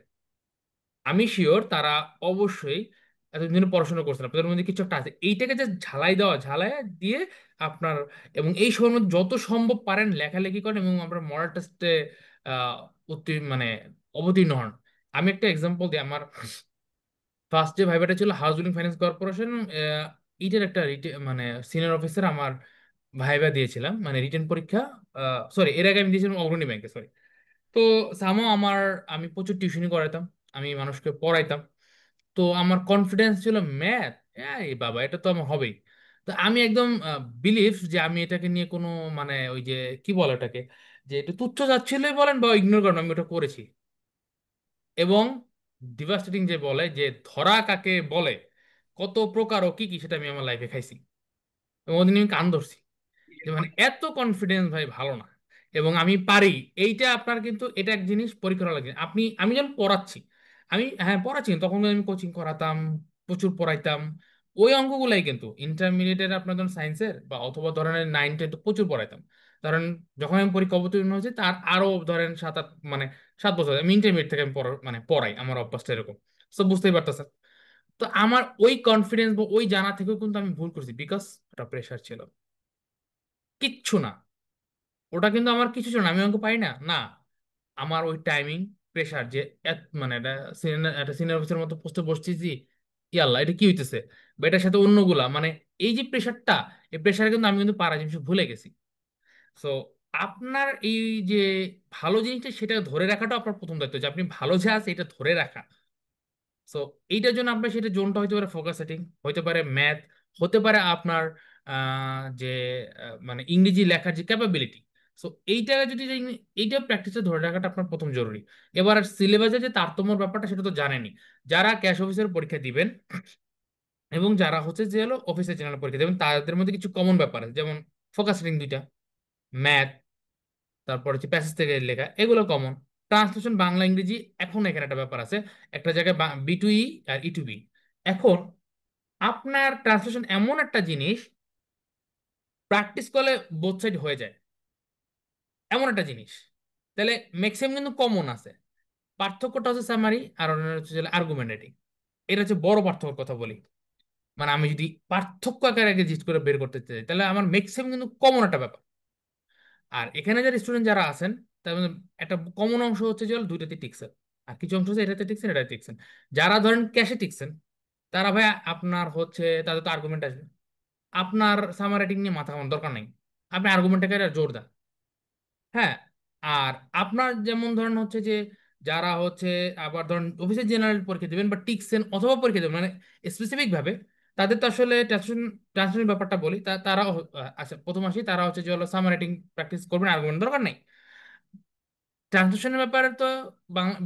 আমি শিওর তারা অবশ্যই এতদিন ধরে পড়াশোনা করছেন, আপনাদের মধ্যে কিছু একটা আছে, এইটাকে যে ঝালাই দেওয়া, ঝালাই দিয়ে আপনার, এবং এই সময়ের মধ্যে যত সম্ভব পারেন লেখালেখি করেন, এবং আপনার মডেল টেস্টে উত্তীর্ণ মানে অবতীর্ণ হন। আমি একটা এক্সাম্পল দিই, আমার ফার্স্ট যে ভাইবাটা ছিল হাউস বিল্ডিং ফাইন্যান্স কর্পোরেশন, ইটের একটা মানে সিনিয়র অফিসার আমার ভাইবা দিয়েছিলাম, মানে রিটেন পরীক্ষা, সরি এর আগে আমি দিয়েছিলাম অগ্রণী ব্যাংকে, সরি। তো সামও আমি প্রচুর টিউশনি করাইতাম, আমি মানুষকে পড়াইতাম। তো আমার কনফিডেন্স ছিল ম্যাথ, এই বাবা এটা তো আমার হবেই। তো আমি একদম বিলিভ যে আমি এটাকে নিয়ে কোনো মানে ওই যে কি বলে ওটাকে, যে একটু তুচ্ছ যাচ্ছিলই বলেন বা ইগনোর করেন, আমি ওটা করেছি। এবং ডিভাস্টেটিং যে বলে যে ধরা কাকে বলে, কত প্রকার ও কি কি, সেটা আমি আমার লাইফে খাইছি, এবং ওদিন আমি কান ধরছি যে মানে এত কনফিডেন্স ভাই ভালো না, এবং আমি পারি। এইটা আপনার কিন্তু এটা এক জিনিস পরীক্ষা করা লাগে, আমি যখন পড়াচ্ছি, আমি হ্যাঁ পড়াচ্ছি, তখন আমি কোচিং করাতাম, প্রচুর পড়াইতাম। ওই অঙ্কগুলাই কিন্তু ইন্টারমিডিয়েটের আপনার ধরেন সায়েন্সের বা অথবা ধরনের 9 10 তো প্রচুর পড়াইতাম। ধরেন যখন আমি পরীক্ষা অবতীর্ণ হয়েছে তার আরো ধরেন 7 8 মানে 7 বছর আমি ইন্টারমিডিয়েট থেকে আমি মানে পড়াই, আমার অভ্যাসটা এরকম। তো বুঝতেই পারতেছেন। তো আমার ওই কনফিডেন্স বা ওই জানা থেকেও কিন্তু আমি ভুল করছি, বিকজ একটা প্রেশার ছিল, কিচ্ছু না, ওটা কিন্তু আমার কিছু ছিল না, আমি অঙ্ক পারি না, না, আমার ওই টাইমিং, প্রেশার যে মানে একটা সিনিয়র অফিসার মতো পোস্টে বসতেছি, ইয়াল্লা এটা কি হইতেছে, বা এটার সাথে অন্যগুলা মানে এই যে প্রেশারটা, এই প্রেশারে কিন্তু আমি কিন্তু পারা জিনিস ভুলে গেছি। সো আপনার এই যে ভালো জিনিসটা সেটা ধরে রাখাটা আপনার প্রথম দায়িত্ব, যে আপনি ভালো যে আছে এটা ধরে রাখা। সো এইটার জন্য আপনার সেটা জোনটা হতে পারে ফোকাস সেটিং, হতে পারে ম্যাথ, হতে পারে আপনার যে মানে ইংরেজি লেখার যে ক্যাপাবিলিটি। সো এইটা যদি এইটা প্র্যাকটিসে ধরে রাখাটা আপনার প্রথম জরুরি। এবার সিলেবাসে যে তারতম্যর ব্যাপারটা সেটা তো জানেনই, যারা ক্যাশ অফিসের পরীক্ষা দিবেন এবং যারা হচ্ছে যে হলো অফিসের জেনারেল পরীক্ষা দেবেন, তাদের মধ্যে কিছু কমন ব্যাপার আছে, যেমন ফোকাস সেটিং দুইটা, ম্যাথ, তারপর হচ্ছে প্যাসেজ থেকে লেখা, এগুলো কমন। ট্রান্সলেশন বাংলা ইংরেজি, এখন এখানে একটা ব্যাপার আছে, একটা জায়গায় বি টু ই আর ই টু বি। এখন আপনার ট্রান্সলেশন এমন একটা জিনিস, প্র্যাকটিস করলে বোথ সাইড হয়ে যায়, এমন একটা জিনিস। তাহলে ম্যাক্সিমাম কিন্তু কমন আছে। পার্থক্যটা হচ্ছে সামারি আর অন্যান্য হচ্ছে আর্গুমেন্টেটিভ। এটা হচ্ছে বড় পার্থক্যের কথা বলি। মানে আমি যদি পার্থক্য আকারে আগে জিজ্ঞেস করে বের করতে চাই, তাহলে আমার ম্যাক্সিমাম কিন্তু কমন একটা ব্যাপার। আর এখানে যারা স্টুডেন্ট যারা আছেন, তার মধ্যে একটা কমন অংশ হচ্ছে যে হলো দুইটাতে টিকছেন, আর কিছু অংশ হচ্ছে এটাতে টিকছেন এটাতে টিকছেন। যারা ধরেন ক্যাশে টিকছেন, তারা ভাই আপনার হচ্ছে তাদের তো আর্গুমেন্ট আসবে, আপনার সামার রাইটিং নিয়ে মাথা ঘামানোর দরকার নেই, আপনি আর্গুমেন্টটাকে জোর দেন। হ্যাঁ। আর আপনার যেমন ধরেন হচ্ছে যে যারা হচ্ছে আবার ধরেন অফিসের জেনারেল পরীক্ষা দেবেন বা টিকসেন অথবা পরীক্ষা দেবেন, মানে স্পেসিফিক ভাবে তাদের তো আসলে ট্রান্সলেশন ট্রান্সলেশন ব্যাপারটা বলি, তারা আচ্ছা প্রথম আসি, তারা হচ্ছে যে হলো সামার রাইটিং প্র্যাকটিস করবেন, আর্গুমেন্ট দরকার নেই। ট্রান্সলেশনের ব্যাপারে তো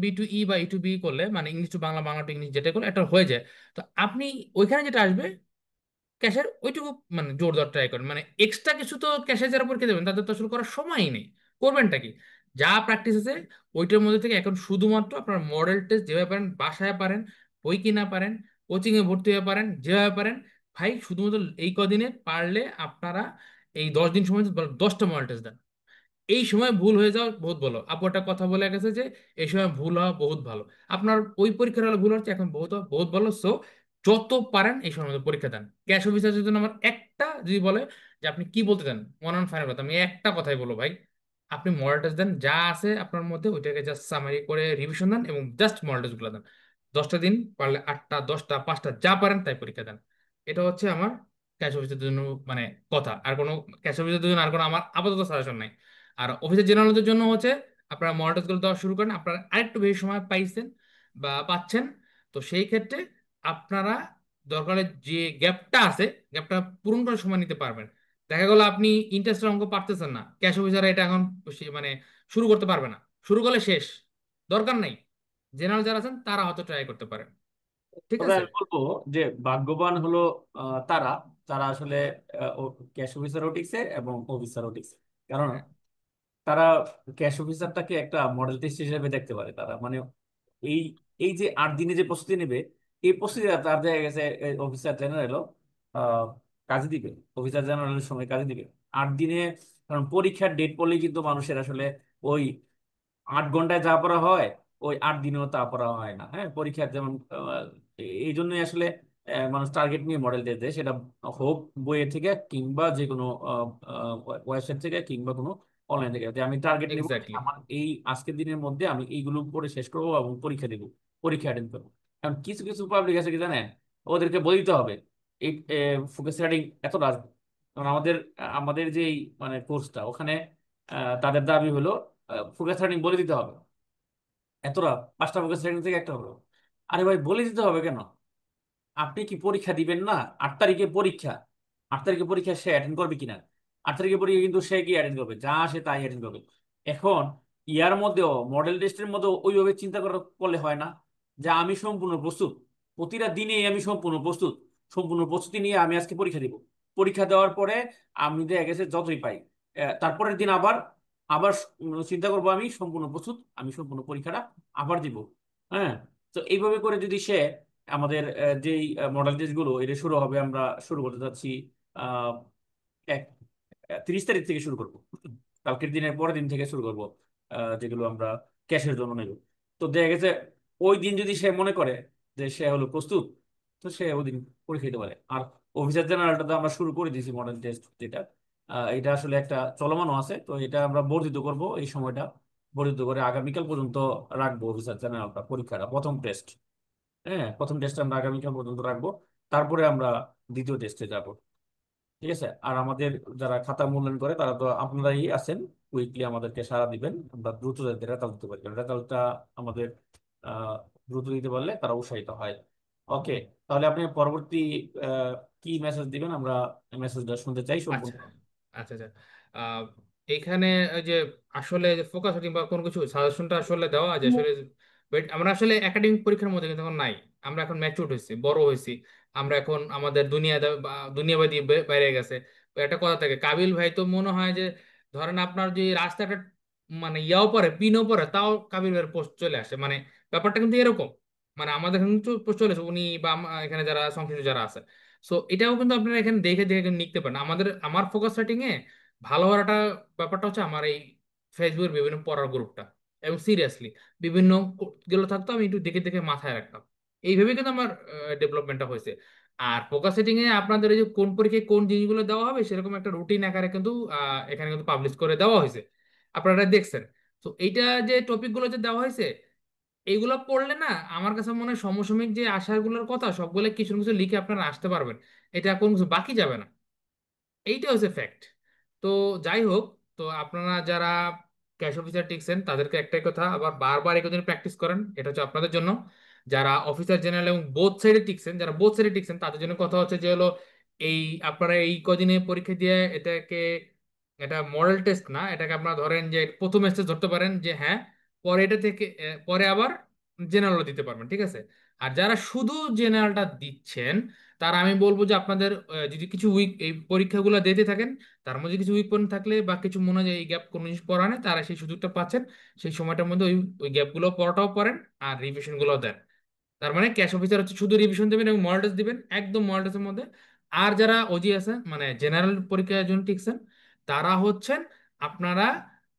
বি টু ই বা ই টু বি করলে, মানে English to Bangla, Bangla to English যেটা করলে এটা হয়ে যায়। তো আপনি ওইখানে যেটা আসবে ক্যাশের ওইটুকু মানে জোর দেওয়ার ট্রাই করেন, মানে এক্সট্রা কিছু তো ক্যাশে যারা পরীক্ষা দেবেন তাদের তো আসলে করার সময়ই নেই। করবেনটা কি, যা প্র্যাকটিস আছে ওইটার মধ্যে থেকে এখন শুধুমাত্র আপনার মডেল টেস্ট যেভাবে পারেন বাসায় পারেন, বই কিনা পারেন, কোচিং এ ভর্তি হয়ে পারেন, যেভাবে পারেন। ভাই শুধুমাত্র এই কদিনে পারলে আপনারা এই 10 দিন সময় 10টা মডেল টেস্ট দেন। এই সময় ভুল হয়ে যাওয়া বহুত ভালো, আপু একটা কথা বলে গেছে যে এই সময় ভুল হওয়া বহুত ভালো। আপনার ওই পরীক্ষার হলে ভুল হচ্ছে এখন বহুত বহুত ভালো। সো যত পারেন এই সময় মধ্যে পরীক্ষা দেন। ক্যাশ অফিসারের জন্য আমার একটা যদি বলে যে আপনি কি বলতে চান ওয়ান অন ফাইনাল কথা, আমি একটা কথাই বলবো ভাই, আপনি মডেল টেস্ট দেন, যা আছে আপনার মধ্যে ওইটাকে জাস্ট সামারি করে রিভিশন দেন এবং জাস্ট মডেল টেস্ট গুলো দেন। 10টা দিন পারলে 8টা 10টা 5টা যা পারেন তাই পরীক্ষা দেন। এটা হচ্ছে আমার ক্যাশ অফিসের জন্য মানে কথা। আর কোনো ক্যাশ অফিসের জন্য আর কোনো আমার আপাতত সাজেশন নাই। আর অফিসের জেনারেলদের জন্য হচ্ছে আপনারা মডেল টেস্টগুলো দেওয়া শুরু করেন, আপনারা আরেকটু বেশি সময় পাইছেন বা পাচ্ছেন। তো সেই ক্ষেত্রে আপনারা দরকারে যে গ্যাপটা আছে, গ্যাপটা পূরণ করার সময় নিতে পারবেন। দেখা গেল আপনি ইন্টারেস্টের অঙ্ক পারতেছেন না, ক্যাশ অফিসার এটা এখন মানে শুরু করতে পারবে না, শুরু করলে শেষ, দরকার নাই। জেনারেল যারা আছেন তারা হয়তো ট্রাই করতে পারেন। ঠিক তবে আছে। আমি বলবো যে ভাগ্যবান হলো তারা যারা আসলে ক্যাশ অফিসারও টিকছে এবং অফিসারও টিকছে। কারণ হ্যাঁ, তারা ক্যাশ অফিসারটাকে একটা মডেল টেস্ট হিসেবে দেখতে পারে। তারা মানে এই এই যে 8 দিনে যে প্রস্তুতি নেবে, এই প্রস্তুতি তার দেখা গেছে অফিসার জেনারেলও আহ কাজে দিবে, অফিসার জেনারেলের সময় কাজে দিবে 8 দিনে। কারণ পরীক্ষার ডেট পড়লেই কিন্তু মানুষের আসলে ওই 8 ঘন্টায় যা পড়া হয় ওই 8 দিনেও তা পড়া হয় না। হ্যাঁ, পরীক্ষার যেমন এই জন্যই আসলে মানুষ টার্গেট নিয়ে মডেল দিয়ে দেয়, সেটা হোক বইয়ের থেকে কিংবা যে কোনো ওয়েবসাইট থেকে কিংবা কোনো অনলাইন থেকে, যে আমি টার্গেট নিব যে এক্স্যাক্টলি। আমার এই আজকের দিনের মধ্যে আমি এইগুলো পড়ে শেষ করবো এবং পরীক্ষা দিব, পরীক্ষা অ্যাটেন্ড করবো। কারণ কিছু কিছু পাবলিক আছে কি জানেন, ওদেরকে বলে দিতে হবে এই ফোকাস রেটিং এতটা আসবে। কারণ আমাদের আমাদের যে মানে কোর্সটা ওখানে তাদের দাবি হলো ফোকাস রেটিং বলে দিতে হবে এতটা, 5টা ফোকাস রেটিং থেকে একটা হলো। আরে ভাই বলে দিতে হবে কেন? আপনি কি পরীক্ষা দিবেন না? 8 তারিখে পরীক্ষা, 8 তারিখে পরীক্ষা সে অ্যাটেন্ড করবে কিনা? 8 তারিখে পরীক্ষা কিন্তু সে কি অ্যাটেন্ড করবে, যা সে তাই অ্যাটেন্ড করবে। এখন ইয়ার মধ্যেও মডেল টেস্টের মধ্যেও ওইভাবে চিন্তা করলে হয় না যে আমি সম্পূর্ণ প্রস্তুত, প্রতিটা দিনে আমি সম্পূর্ণ প্রস্তুত, সম্পূর্ণ প্রস্তুতি নিয়ে আমি আজকে পরীক্ষা দিব। পরীক্ষা দেওয়ার পরে আমি দেখা গেছে যতই পাই তারপরের দিন আবার আবার চিন্তা করবো আমি সম্পূর্ণ প্রস্তুত, আমি সম্পূর্ণ পরীক্ষাটা আবার দিব। হ্যাঁ। তো এইভাবে করে যদি সে আমাদের যেই মডেল টেস্ট গুলো এটা শুরু হবে, আমরা শুরু করতে যাচ্ছি আহ 30 তারিখ থেকে শুরু করব, কালকের দিনের পরের দিন থেকে শুরু করব যেগুলো আমরা ক্যাশের জন্য নেব। তো দেখা গেছে ওই দিন যদি সে মনে করে যে সে হলো প্রস্তুত, তো সে ওই দিন পরীক্ষা দিতে পারে। আর অফিসার জেনারেলটা তো আমরা শুরু করে দিয়েছি মডেল টেস্ট যেটা, এটা আসলে একটা চলমানও আছে, তো এটা আমরা বর্ধিত করব এই সময়টা। বর্ধিত করে আগামীকাল পর্যন্ত রাখবো অফিসার জেনারেলটা পরীক্ষাটা, প্রথম টেস্ট। হ্যাঁ, প্রথম টেস্ট আমরা আগামীকাল পর্যন্ত রাখবো, তারপরে আমরা দ্বিতীয় টেস্টে যাব। ঠিক আছে। আর আমাদের যারা খাতা মূল্যায়ন করে তারা তো আপনারাই আছেন, উইকলি আমাদেরকে সাড়া দিবেন, আমরা দ্রুত যাতে রেজাল্ট দিতে পারি, রেজাল্টটা আমাদের আহ, দ্রুত দিতে পারলে তারা উৎসাহিত হয়। ওকে, তাহলে আপনি পরবর্তী কি মেসেজ দিবেন, আমরা মেসেজটা শুনতে চাই সম্পূর্ণ। আচ্ছা আচ্ছা আচ্ছা। আহ, এইখানে ওই যে আসলে ফোকাস কিংবা কোনো কিছু সাজেশনটা আসলে দেওয়া যে আসলে আমরা আসলে একাডেমিক পরীক্ষার মধ্যে কিন্তু এখন নাই। আমরা এখন ম্যাচিউরড হয়েছি, বড় হয়েছি। আমরা এখন আমাদের দুনিয়াবাদী বাইরে গেছে। একটা কথা থাকে, কাবিল ভাই তো মনে হয় যে ধরেন আপনার যে রাস্তাটা মানে ইয়াও পরে পিনও পরে তাও কাবিল ভাইয়ের পোস্ট চলে আসে, মানে ব্যাপারটা কিন্তু এরকম। মানে আমাদের কিন্তু পোস্ট চলে আসে উনি বা এখানে যারা সংশ্লিষ্ট যারা আছে। সো এটাও কিন্তু আপনারা এখানে দেখে দেখে কিন্তু নিতে পারেন। আমার ফোকাস সেটিং এ ভালো হওয়ার একটা ব্যাপারটা হচ্ছে আমার এই ফেসবুকের বিভিন্ন পড়ার গ্রুপটা, এবং সিরিয়াসলি বিভিন্ন গুলো থাকতো, আমি একটু দেখে দেখে মাথায় রাখতাম। এইভাবে কিন্তু আমার ডেভেলপমেন্টটা হয়েছে। আর ফোকাস সেটিং এ আপনাদের এই যে কোন পরীক্ষায় কোন জিনিসগুলো দেওয়া হবে সেরকম একটা রুটিন আকারে কিন্তু এখানে কিন্তু পাবলিশ করে দেওয়া হয়েছে, আপনারা দেখছেন। তো এইটা যে টপিক গুলো যে দেওয়া হয়েছে এইগুলো পড়লে না আমার কাছে মনে হয় সমসাময়িক যে আশাগুলোর কথা সবগুলো কিছু না কিছু লিখে আপনারা আসতে পারবেন। এটা কোনো কিছু বাকি যাবে না, এইটা হচ্ছে ফ্যাক্ট। তো যাই হোক, তো আপনারা যারা ক্যাশ অফিসার টিকছেন তাদেরকে একটাই কথা, আবার বারবার এই কথা প্র্যাকটিস করেন, এটা হচ্ছে আপনাদের জন্য। যারা অফিসার জেনারেল এবং বোথ সাইডে টিকছেন, যারা বোথ সাইডে টিকছেন তাদের জন্য কথা হচ্ছে যে হলো এই আপনারা এই কদিনে পরীক্ষা দিয়ে এটাকে, এটা মডেল টেস্ট না, এটাকে আপনারা ধরেন যে প্রথম স্টেজ ধরতে পারেন যে হ্যাঁ, পরে এটা থেকে পরে আবার জেনারেল দিতে পারবেন, ঠিক আছে। আর যারা শুধু জেনারেলটা দিচ্ছেন তারা আমি বলবো যে আপনাদের যদি কিছু উইক এই পরীক্ষাগুলো দিতে থাকেন, তার মধ্যে কিছু উইক পয়েন্ট থাকলে বা কিছু মনে হয় যে এই গ্যাপ কোনো জিনিস পড়া নেই, তারা সেই সুযোগটা পাচ্ছেন। সেই সময়টার মধ্যে ওই ওই গ্যাপগুলো পড়াটাও পড়েন আর রিভিশন গুলো দেন। তার মানে ক্যাশ অফিসার হচ্ছে শুধু রিভিশন দেবেন এবং মডেল টেস্ট দিবেন একদম মডেল টেস্টের মধ্যে। আর যারা ওজি আছে মানে জেনারেল পরীক্ষার জন্য টিকছেন তারা হচ্ছেন আপনারা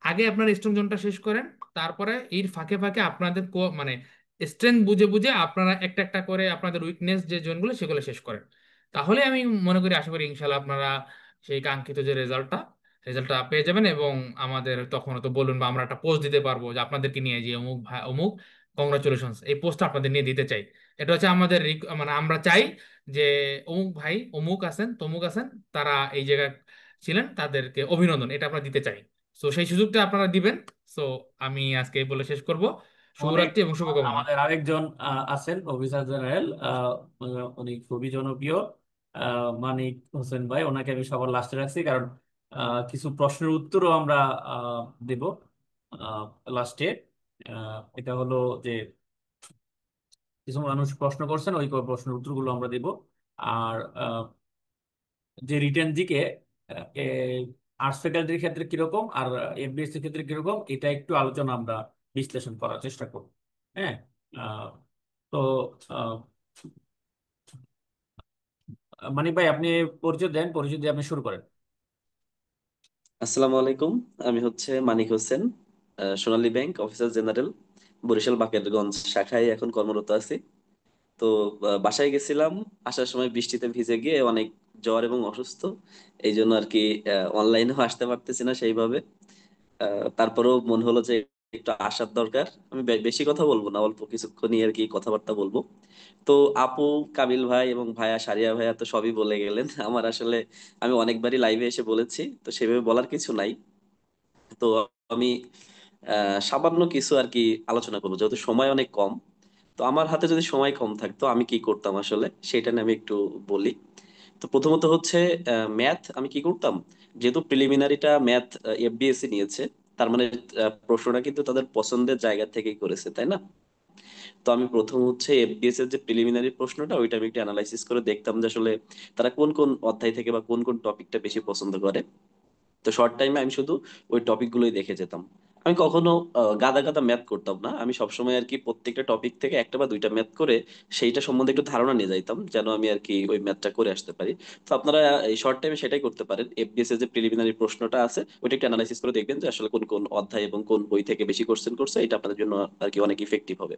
আগে আপনার স্ট্রং জোনটা শেষ করেন, তারপরে এর ফাঁকে ফাঁকে আপনাদের মানে স্ট্রেংথ বুঝে বুঝে আপনারা একটা একটা করে আপনাদের উইকনেস যে জোনগুলো সেগুলো শেষ করেন। তাহলে আমি মনে করি আশা করি ইনশাল্লাহ আপনারা সেই কাঙ্ক্ষিত যে রেজাল্টটা পেয়ে যাবেন, এবং আমাদের তখন তো বলুন বা আমরা একটা পোস্ট দিতে পারবো যে আপনাদেরকে নিয়ে যে অমুক ভাই অমুক কংগ্রাচুলেশন, এই পোস্টটা আপনাদের নিয়ে দিতে চাই। এটা হচ্ছে আমাদের মানে আমরা চাই যে অমুক ভাই অমুক আছেন তমুক আছেন তারা এই জায়গায় ছিলেন, তাদেরকে অভিনন্দন, এটা আমরা দিতে চাই। সো সেই সুযোগটা আপনারা দিবেন। সো আমি আজকে এই বলে শেষ করব। অনেক শুভরাত্রি এবং শুভকামনা। আমাদের আরেকজন আছেন অফিসার জেনারেল, উনি খুবই জনপ্রিয়, মানিক হোসেন ভাই, ওনাকে আমি সবার লাস্টে রাখছি কারণ কিছু প্রশ্নের উত্তরও আমরা দেব লাস্টে। এটা হলো যে কিছু মানুষ প্রশ্ন করছেন, ওই প্রশ্নের উত্তরগুলো আমরা দেব। আর যে রিটেন জিকে আর্টস ফ্যাকাল্টির ক্ষেত্রে কিরকম আর এফবিএস এর ক্ষেত্রে কিরকম, এটা একটু আলোচনা আমরা বিশ্লেষণ করার চেষ্টা করব। হ্যাঁ। আহ, তো আহ, মানিক ভাই, আপনি পরিচয় দেন, পরিচয় দিয়ে আপনি শুরু করেন। আসসালামু আলাইকুম। আমি হচ্ছে Manik Hossain, Sonali bank officer general, Barishal Bakerganj শাখায় এখন কর্মরত আছি। তো বাসায় গেছিলাম, আসার সময় বৃষ্টিতে ভিজে গিয়ে অনেক জ্বর এবং অসুস্থ, এই জন্য আর কি অনলাইনেও আসতে পারতেছি না সেইভাবে। তারপরেও মনে হলো যে একটু আসার দরকার। আমি বেশি কথা বলবো না, অল্প কিছুক্ষণই আর কি কথাবার্তা বলবো। তো আপু, কাবিল ভাই এবং ভাইয়া সারিয়া ভাইয়া তো সবই বলে গেলেন। আমার আসলে আমি অনেকবারই লাইভে এসে বলেছি, তো সেভাবে বলার কিছু নাই। তো আমি সামান্য কিছু আর কি আলোচনা করবো, যেহেতু সময় অনেক কম। তো আমার হাতে যদি সময় কম থাকতো আমি কি করতাম আসলে সেটা নিয়ে আমি একটু বলি। তো প্রথমত হচ্ছে ম্যাথ আমি কি করতাম, যেহেতু প্রিলিমিনারিটা ম্যাথ এফবিএসসি নিয়েছে, তার মানে প্রশ্নটা কিন্তু তাদের পছন্দের জায়গা থেকেই করেছে, তাই না? তো আমি প্রথম হচ্ছে এফবিএস এর যে প্রিলিমিনারি প্রশ্নটা ওইটা আমি একটু অ্যানালাইসিস করে দেখতাম যে আসলে তারা কোন কোন অধ্যায় থেকে বা কোন কোন টপিকটা বেশি পছন্দ করে। তো শর্ট টাইমে আমি শুধু ওই টপিক গুলোই দেখে যেতাম। আমি কখনো গাদা গাদা ম্যাথ করতাম না, আমি সবসময় আর কি প্রত্যেকটা টপিক থেকে একটা বা দুইটা ম্যাথ করে সেইটা সম্বন্ধে একটু ধারণা নিয়ে যাইতাম, যেন আমি আর কি ওই ম্যাথটা করে আসতে পারি। তো আপনারা এই শর্ট টাইমে সেটাই করতে পারেন, এফবিএস এর যে প্রিলিমিনারি প্রশ্নটা আছে ওইটা একটু অ্যানালাইসিস করে দেখবেন যে আসলে কোন কোন অধ্যায় এবং কোন বই থেকে বেশি কোশ্চেন করছে, এটা আপনাদের জন্য আর কি অনেক ইফেক্টিভ হবে।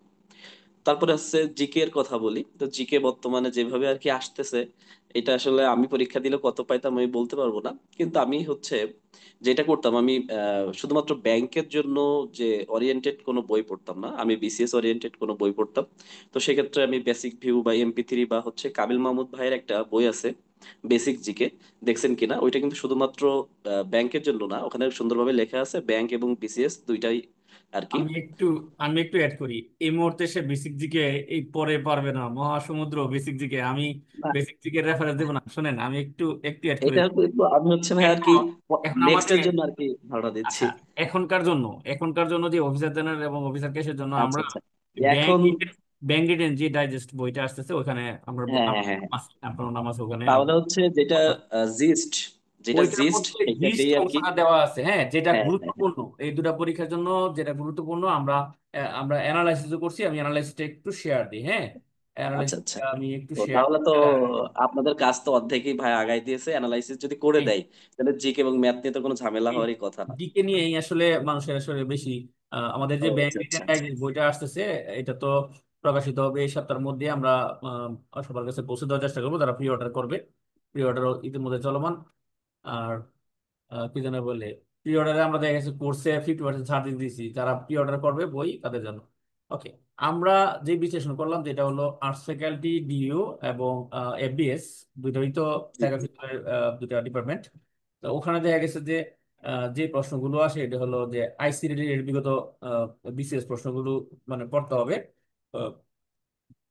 তারপরে হচ্ছে জিকে এর কথা বলি, তো জিকে বর্তমানে যেভাবে আর কি আসতেছে, এটা আসলে আমি পরীক্ষা দিলে কত পাইতাম আমি বলতে পারবো না। কিন্তু আমি হচ্ছে যেটা করতাম, আমি শুধুমাত্র ব্যাংকের জন্য যে ওরিয়েন্টেড কোনো বই পড়তাম না, আমি বিসিএস ওরিয়েন্টেড কোনো বই পড়তাম। তো সেক্ষেত্রে আমি বেসিক ভিউ বা এমপি3 বা হচ্ছে কাবিল মাহমুদ ভাইয়ের একটা বই আছে বেসিক জিকে, দেখছেন কিনা? ওইটা কিন্তু শুধুমাত্র ব্যাংকের জন্য না, ওখানে সুন্দরভাবে লেখা আছে ব্যাংক এবং বিসিএস দুইটাই আর কি। আমি একটু আমি একটু অ্যাড করি। এই মুহূর্তে সে বেসিক জিকে এই পরে পারবে না, মহাসমুদ্র বেসিক জিকে। আমি বেসিক জিকে রেফারেন্স দেবো না, শোনেন আমি একটু একটু অ্যাড করে এটা দিই। কিন্তু আমি হচ্ছে ভাই আর কি এখন এখন নেক্সট আমাকে, এর জন্য আর কি ধারণা দিচ্ছি। আচ্ছা, এখনকার জন্য, এখনকার জন্য যে অফিসার জেনারেল এবং অফিসার কেসের জন্য আচ্ছা আমরা আচ্ছা। ব্যাংক এখন ব্যাংক ডিটেল যে ডাইজেস্ট বইটা আসতেছে ওখানে আমরা হ্যাঁ হ্যাঁ হ্যাঁ হ্যাঁ। আপনার নাম আছে ওখানে। তাহলে হচ্ছে যেটা জিস্ট, যেটা ওইটার জিস্ট মধ্যে লিস্ট সেটাতেই আর কি। অংশটা দেওয়া আছে, হ্যাঁ, যেটা হ্যাঁ হ্যাঁ হ্যাঁ। গুরুত্বপূর্ণ এই দুটা পরীক্ষার জন্য, যেটা গুরুত্বপূর্ণ আমরা আমরা অ্যানালাইসিসও করছি। আমি অ্যানালাইসিসটা একটু শেয়ার দিই, হ্যাঁ, আচ্ছা আচ্ছা। অ্যানালাইসিসটা আমি একটু তো শেয়ার তাহলে তো দিই। আপনাদের কাজ তো অর্ধেকই ভাই আগাই দিয়েছে, অ্যানালাইসিস যদি করে দেয় তাহলে জিকে এবং ম্যাথ নিয়ে তো কোনো ঝামেলা হওয়ারই কথা না। দিকে নিয়েই আসলে মানুষের আসলে বেশি আমাদের ও যে ব্যাংক আচ্ছা আচ্ছা রিটার্ন আচ্ছা। ডাইজেস্ট বইটা আসতেছে, এটা তো প্রকাশিত হবে এই সপ্তাহের মধ্যে। আমরা সবার কাছে পৌঁছে দেওয়ার চেষ্টা করবো, যারা প্রি অর্ডার করবে। প্রি অর্ডার ইতিমধ্যে চলমান। আর কি যেন বলে, প্রি অর্ডারে আমরা দেখা গেছে কোর্সে 50% ছাড় দিয়ে দিয়েছি যারা প্রি অর্ডার করবে বই তাদের জন্য। ওকে, আমরা যে বিশ্লেষণ করলাম যেটা হলো আর্টস ফ্যাকাল্টি, ডিইউ এবং এফবিএস, দুইটাই তো জি জি। ফ্যাকাল্টি, দুইটা ডিপার্টমেন্ট। তো ওখানে দেখা গেছে যে যে প্রশ্নগুলো আসে এটা হলো যে আইসি রিলেটেড বিগত বিসিএস প্রশ্নগুলো মানে পড়তে হবে।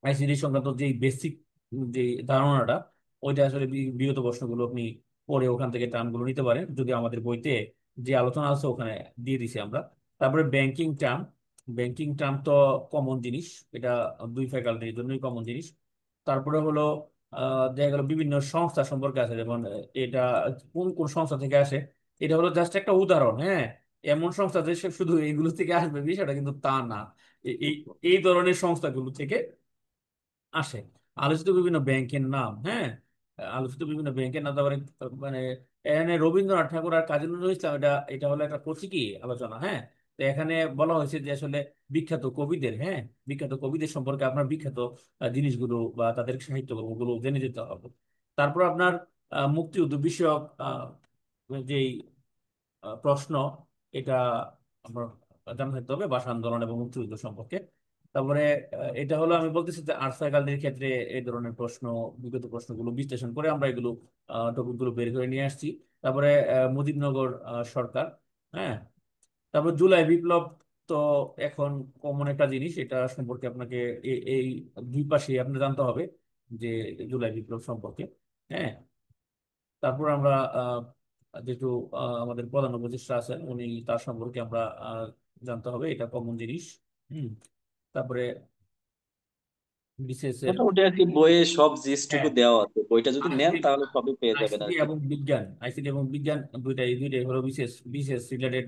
আইসিডি সংক্রান্ত যে বেসিক যে ধারণাটা, ওইটা আসলে বিগত প্রশ্নগুলো আপনি পড়ে ওখান থেকে টার্মগুলো নিতে পারেন, যদি আমাদের বইতে যে আলোচনা আছে ওখানে দিয়ে দিছি আমরা। তারপরে ব্যাংকিং টার্ম তো কমন জিনিস, এটা দুই ফ্যাকাল্টির জন্যই কমন জিনিস। তারপরে হলো দেখা গেল বিভিন্ন সংস্থা সম্পর্কে আছে, যেমন এটা কোন কোন সংস্থা থেকে আসে। এটা হলো জাস্ট একটা উদাহরণ, হ্যাঁ। এমন সংস্থা যে শুধু এইগুলো থেকে আসবে বিষয়টা কিন্তু তা না। এই এই ধরনের সংস্থাগুলো থেকে আসে। আলোচিত বিভিন্ন ব্যাংকের নাম, হ্যাঁ, আলোচিত বিভিন্ন ব্যাংকের নাম। তারপরে মানে এখানে রবীন্দ্রনাথ ঠাকুর আর কাজী নজরুল ইসলাম, এটা এটা হলো একটা প্রতীকী আলোচনা, হ্যাঁ। তো এখানে বলা হয়েছে যে আসলে বিখ্যাত কবিদের, হ্যাঁ, বিখ্যাত কবিদের সম্পর্কে আপনার বিখ্যাত জিনিসগুলো বা তাদের সাহিত্যকর্মগুলো জেনে যেতে হবে। তারপর আপনার মুক্তিযুদ্ধ বিষয়ক যেই প্রশ্ন, এটা আমার জানা থাকতে হবে, ভাষা আন্দোলন এবং মুক্তিযুদ্ধ সম্পর্কে। তারপরে এটা হলো আমি বলতেছি যে আর্টস ফ্যাকাল্টির ক্ষেত্রে এই ধরনের প্রশ্ন, বিগত প্রশ্নগুলো বিশ্লেষণ করে আমরা এগুলো টপিকগুলো বের করে নিয়ে আসছি। তারপরে মুজিবনগর সরকার, হ্যাঁ। তারপর জুলাই বিপ্লব তো এখন কমন একটা জিনিস, এটা সম্পর্কে আপনাকে এই দুই পাশে আপনার জানতে হবে যে জুলাই বিপ্লব সম্পর্কে, হ্যাঁ। তারপর আমরা যেহেতু আমাদের প্রধান উপদেষ্টা আছেন উনি, তার সম্পর্কে আমরা জানতে হবে, এটা কমন জিনিস। হুম। তারপরে বিসিএস এর, মোটামুটি আর কি বইয়ে সব জিনিসটুকু হ্যাঁ, দেওয়া আছে, বইটা যদি নেন আইসিটি তাহলে সবই পেয়ে যাবেন আর আইসিটি কি। এবং বিজ্ঞান, আইসিটি এবং বিজ্ঞান দুইটাই দুইটাই হলো বিশেষ বিশেষ রিলেটেড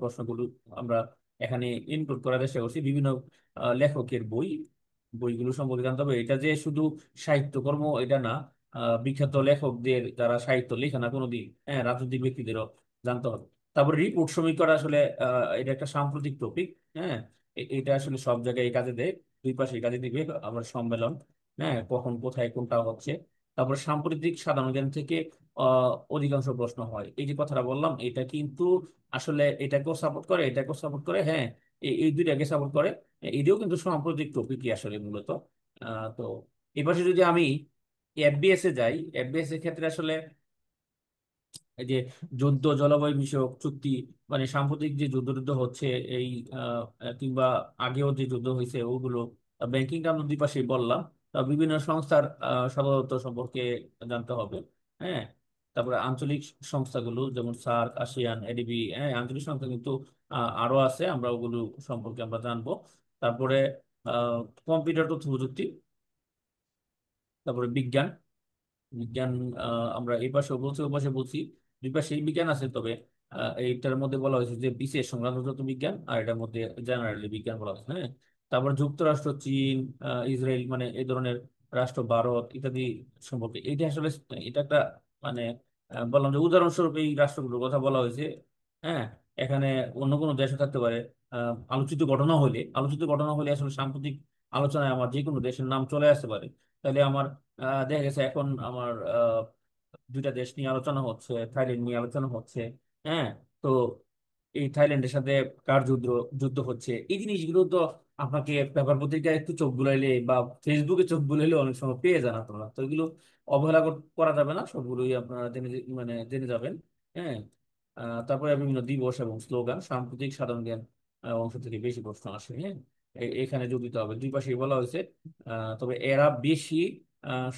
প্রশ্নগুলো আমরা এখানে ইনক্লুড করার চেষ্টা করছি। বিভিন্ন লেখকের বইগুলো সম্পর্কে জানতে হবে। এটা যে শুধু সাহিত্যকর্ম এটা না, বিখ্যাত লেখকদের যারা সাহিত্য লেখে না কোনোদিন, হ্যাঁ, রাজনৈতিক ব্যক্তিদেরও জানতে হবে। তারপর রিপোর্ট সমীক্ষা আসলে এটা একটা সাম্প্রতিক টপিক, হ্যাঁ। এটা আসলে সব জায়গায় এই কাজে দেয়, দুই পাশে এই কাজে দিবে। আবার সম্মেলন, হ্যাঁ, কখন কোথায় কোনটা হচ্ছে। তারপর সাম্প্রতিক সাধারণ জ্ঞান থেকে অধিকাংশ প্রশ্ন হয়। এই যে কথাটা বললাম, এটা কিন্তু আসলে এটাকেও সাপোর্ট করে, এটাকেও সাপোর্ট করে, হ্যাঁ, এই দুইটাকে সাপোর্ট করে। এটাও কিন্তু সাম্প্রতিক টপিকই আসলে মূলত। তো এপাশে যদি আমি এফবিএস এ যাই, এফবিএস এর ক্ষেত্রে আসলে এই যে যুদ্ধ, জলবায়ু বিষয়ক চুক্তি, মানে সাম্প্রতিক যে যুদ্ধ টুদ্ধ হচ্ছে এই কিংবা আগেও যে যুদ্ধ হয়েছে ওগুলো, ব্যাংকিংটা আমরা দুই পাশেই বললাম। বিভিন্ন সংস্থার সদরদপ্তর সম্পর্কে জানতে হবে, হ্যাঁ। তারপরে আঞ্চলিক সংস্থাগুলো যেমন সার্ক, আসিয়ান, এডিবি, হ্যাঁ, আঞ্চলিক সংস্থা কিন্তু আরো আছে, আমরা ওগুলো সম্পর্কে আমরা জানবো। তারপরে কম্পিউটার তথ্য প্রযুক্তি, তারপরে বিজ্ঞান বিজ্ঞান আমরা এই পাশে বলছি ও পাশে বলছি, দুই পাশে বিজ্ঞান আছে। তবে এইটার মধ্যে বলা হয়েছে যে বিশেষ সংক্রান্ত যত বিজ্ঞান, আর এটার মধ্যে জেনারেলি বিজ্ঞান বলা হয়েছে, হ্যাঁ। তারপর যুক্তরাষ্ট্র, চীন, ইসরায়েল, মানে এই ধরনের রাষ্ট্র, ভারত ইত্যাদি সম্পর্কে এটা আসলে এটা একটা মানে বললাম যে উদাহরণস্বরূপ এই রাষ্ট্রগুলোর কথা বলা হয়েছে, হ্যাঁ। এখানে অন্য কোনো দেশও থাকতে পারে। আলোচিত ঘটনা হলে আসলে সাম্প্রতিক আলোচনায় আমার যে কোনো দেশের নাম চলে আসতে পারে। তাহলে আমার দেখা গেছে এখন আমার দুইটা দেশ নিয়ে আলোচনা হচ্ছে, থাইল্যান্ড নিয়ে আলোচনা হচ্ছে। হ্যাঁ, তো এই থাইল্যান্ডের সাথে কার যুদ্ধ যুদ্ধ হচ্ছে, এই জিনিসগুলো তো আপনাকে পেপার পত্রিকায় একটু চোখ বুলাইলে বা ফেসবুকে চোখ বুলাইলে অনেক সময় পেয়ে যান আপনারা। তো এগুলো অবহেলা করা যাবে না, সবগুলোই আপনারা মানে জেনে যাবেন। হ্যাঁ, তারপরে বিভিন্ন দিবস এবং স্লোগান, সাম্প্রতিক সাধারণ জ্ঞান অংশ থেকে বেশি প্রশ্ন আসে। হ্যাঁ, এখানে যোগ দিতে হবে, দুই পাশেই বলা হয়েছে। তবে এরা বেশি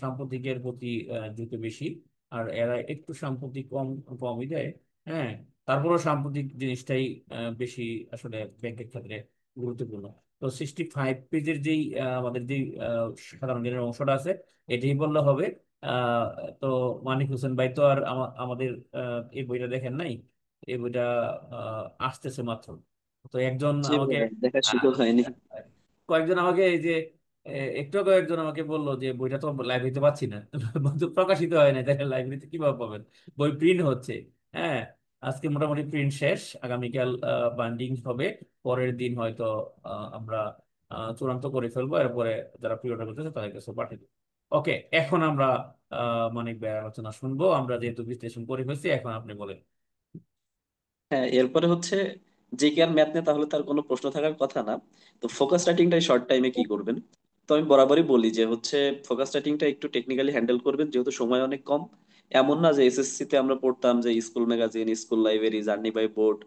সাম্প্রতিকের প্রতি ঝুঁকে বেশি, আর এরা একটু সাম্প্রতিক কমই দেয়। হ্যাঁ, তারপরেও সাম্প্রতিক জিনিসটাই বেশি আসলে ব্যাংকের ক্ষেত্রে গুরুত্বপূর্ণ। তো 65 পেজের যেই আমাদের যেই সাধারণ জ্ঞানের অংশটা আছে, এটাই বললে হবে। আহ, তো মানিক হোসেন ভাই তো আর আমাদের এই বইটা দেখেন নাই। এই বইটা আসতেছে মাত্র। তো একজন জি আমাকে ভাইয়া, দেখার আহ, সুযোগ হয়নি। কয়েকজন আমাকে এই যে একটু আগে একজন আমাকে বললো যে বইটা তো লাইব্রেরিতে পাচ্ছি না। বন্ধু, প্রকাশিত হয় না, তাহলে লাইব্রেরিতে কিভাবে পাবেন? বই প্রিন্ট হচ্ছে। হ্যাঁ, আজকে মোটামুটি প্রিন্ট শেষ, আগামীকাল বাইন্ডিং হবে। পরের দিন হয়তো আমরা চূড়ান্ত করে ফেলবো, এরপরে যারা প্রি অর্ডার করতেছে তাদের কাছে পাঠিয়ে দেবো। ওকে, এখন আমরা মানিক ভাইয়ের আলোচনা শুনবো। আমরা যেহেতু বিশ্লেষণ করে ফেলছি, এখন আপনি বলেন। হ্যাঁ, এরপরে হচ্ছে জিকে আর ম্যাথ নিয়ে তাহলে তার কোনো প্রশ্ন থাকার কথা না। তো ফোকাস রাইটিংটাই শর্ট টাইমে কি করবেন? তো আমি বরাবরই বলি যে হচ্ছে ফোকাস রাইটিংটা একটু টেকনিক্যালি হ্যান্ডেল করবেন, যেহেতু সময় অনেক কম। এমন না যে এসএসসি তে আমরা পড়তাম যে school magazine, school library, journey by board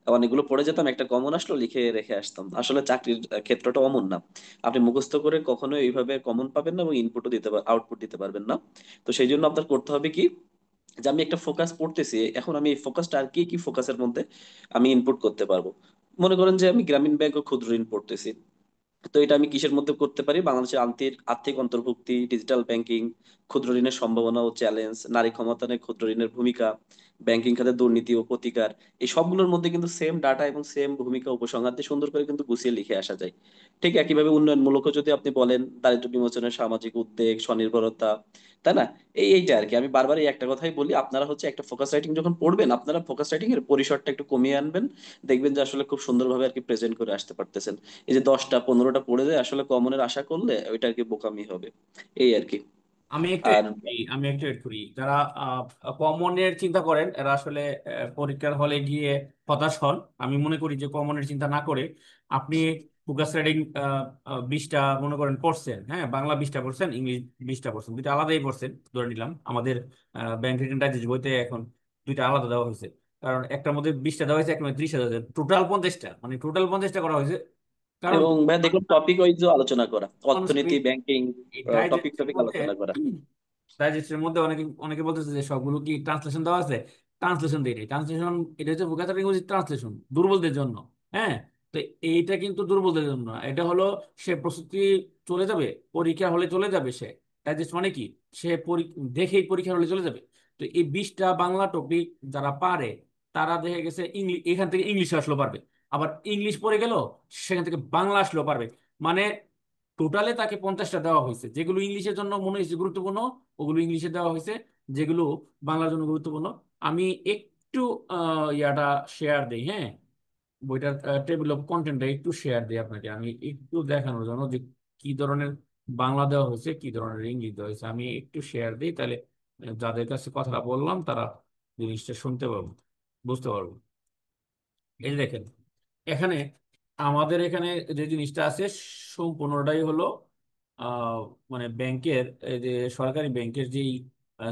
অনেকগুলো পড়ে যেতাম, একটা কমন আসলো লিখে রেখে আসতাম। আসলে চাকরির ক্ষেত্রটা অমন না। আপনি মুখস্থ করে কখনো এইভাবে কমন পাবেন না এবং ইনপুটও দিতে আউটপুট দিতে পারবেন না। তো সেই জন্য আপনার করতে হবে কি, যে আমি একটা ফোকাস পড়তেছি, এখন আমি এই ফোকাসটা আর কি কি ফোকাসের মধ্যে আমি ইনপুট করতে পারবো। মনে করেন যে আমি গ্রামীণ ব্যাংক ও ক্ষুদ্র ঋণ পড়তেছি। তো এটা আমি কিসের মধ্যে করতে পারি? বাংলাদেশের আর্থিক আর্থিক অন্তর্ভুক্তি, ডিজিটাল ব্যাংকিং, ক্ষুদ্র ঋণের সম্ভাবনা ও চ্যালেঞ্জ, নারী ক্ষমতায়নে ক্ষুদ্র ঋণের ভূমিকা, ব্যাংকিং খাতে দুর্নীতি ও প্রতিকার। এই সবগুলোর মধ্যে কিন্তু সেম ডাটা এবং সেম ভূমিকা উপসংহার দিয়ে সুন্দর করে কিন্তু গুছিয়ে লিখে আসা যায়। ঠিক একইভাবে উন্নয়নমূলক যদি আপনি বলেন, দারিদ্র্য বিমোচনের সামাজিক উদ্যোগ, স্বনির্ভরতা, তাই না? এইটা আর কি। আমি বারবার এই একটা কথাই বলি, আপনারা হচ্ছে একটা ফোকাস রাইটিং যখন পড়বেন, আপনারা ফোকাস রাইটিং এর পরিসরটা একটু কমিয়ে আনবেন। দেখবেন যে আসলে খুব সুন্দরভাবে আর কি প্রেজেন্ট করে আসতে পারতেছেন। এই যে 10টা 15টা পড়ে যায় আসলে কমনের আশা করলে ওইটা আর কি বোকামি হবে। এই আর কি। আমি একটু আর add করি, আমি একটু এড করি। যারা কমনের চিন্তা করেন, এরা আসলে পরীক্ষার হলে গিয়ে হতাশ হন। আমি মনে করি যে কমনের চিন্তা না করে আপনি ফোকাস রিডিং 20টা মনে করেন পড়ছেন। হ্যাঁ, বাংলা 20টা পড়ছেন, ইংলিশ 20টা পড়ছেন, দুইটা আলাদাই পড়ছেন ধরে নিলাম। আমাদের ব্যাংক রিটার্ন ডাইজেস্ট বইতে এখন দুইটা আলাদা দেওয়া হয়েছে, কারণ একটার মধ্যে 20টা দেওয়া হয়েছে, একটা মধ্যে 30টা দেওয়া হয়েছে, টোটাল 50টা, মানে টোটাল 50টা করা হয়েছে। কারণ এবং ভাই দেখুন টপিক ওয়াইজ আলোচনা করা, মানুষ অর্থনীতি, ব্যাংকিং, এই টপিক ডাইজেস্টের টপিক মধ্যে আলোচনা করা। ডাইজেস্টের মধ্যে অনেকে অনেকে বলতেছে যে সবগুলো কি ট্রান্সলেশন দেওয়া আছে। ট্রান্সলেশন দেয়নি, ট্রান্সলেশন এটা হচ্ছে ভোকাবুলারি ইংরেজি ট্রান্সলেশন, দুর্বলদের জন্য। হ্যাঁ, তো এইটা কিন্তু দুর্বলদের জন্য না। এটা হলো সে প্রস্তুতি চলে যাবে, পরীক্ষা হলে চলে যাবে সে। ডাইজেস্ট মানে কি, সে দেখেই পরীক্ষা হলে চলে যাবে। তো এই 20টা বাংলা টপিক যারা পারে, তারা দেখে গেছে ইংলিশ, এখান থেকে ইংলিশ আসলেও পারবে। আবার ইংলিশ পড়ে গেল, সেখান থেকে বাংলা আসলেও পারবে। মানে টোটালে তাকে 50টা দেওয়া হয়েছে। যেগুলো ইংলিশের জন্য মনে হয়েছে গুরুত্বপূর্ণ, ওগুলো ইংলিশে দেওয়া হয়েছে। যেগুলো বাংলার জন্য গুরুত্বপূর্ণ, আমি একটু ইয়াটা শেয়ার দিই। হ্যাঁ, বইটার টেবিল অফ কন্টেন্টটা একটু শেয়ার দিই আপনাকে, আমি একটু দেখানোর জন্য যে কি ধরনের বাংলা দেওয়া হয়েছে, কি ধরনের ইংলিশ দেওয়া হয়েছে। আমি একটু শেয়ার দিই, তাহলে যাদের কাছে কথাটা বললাম তারা জিনিসটা শুনতে পারবো, বুঝতে পারবো। এই যে দেখেন, এখানে আমাদের এখানে যে জিনিসটা আছে সম্পূর্ণটাই হলো আহ, মানে ব্যাংকের, এই যে সরকারি ব্যাংকের যেই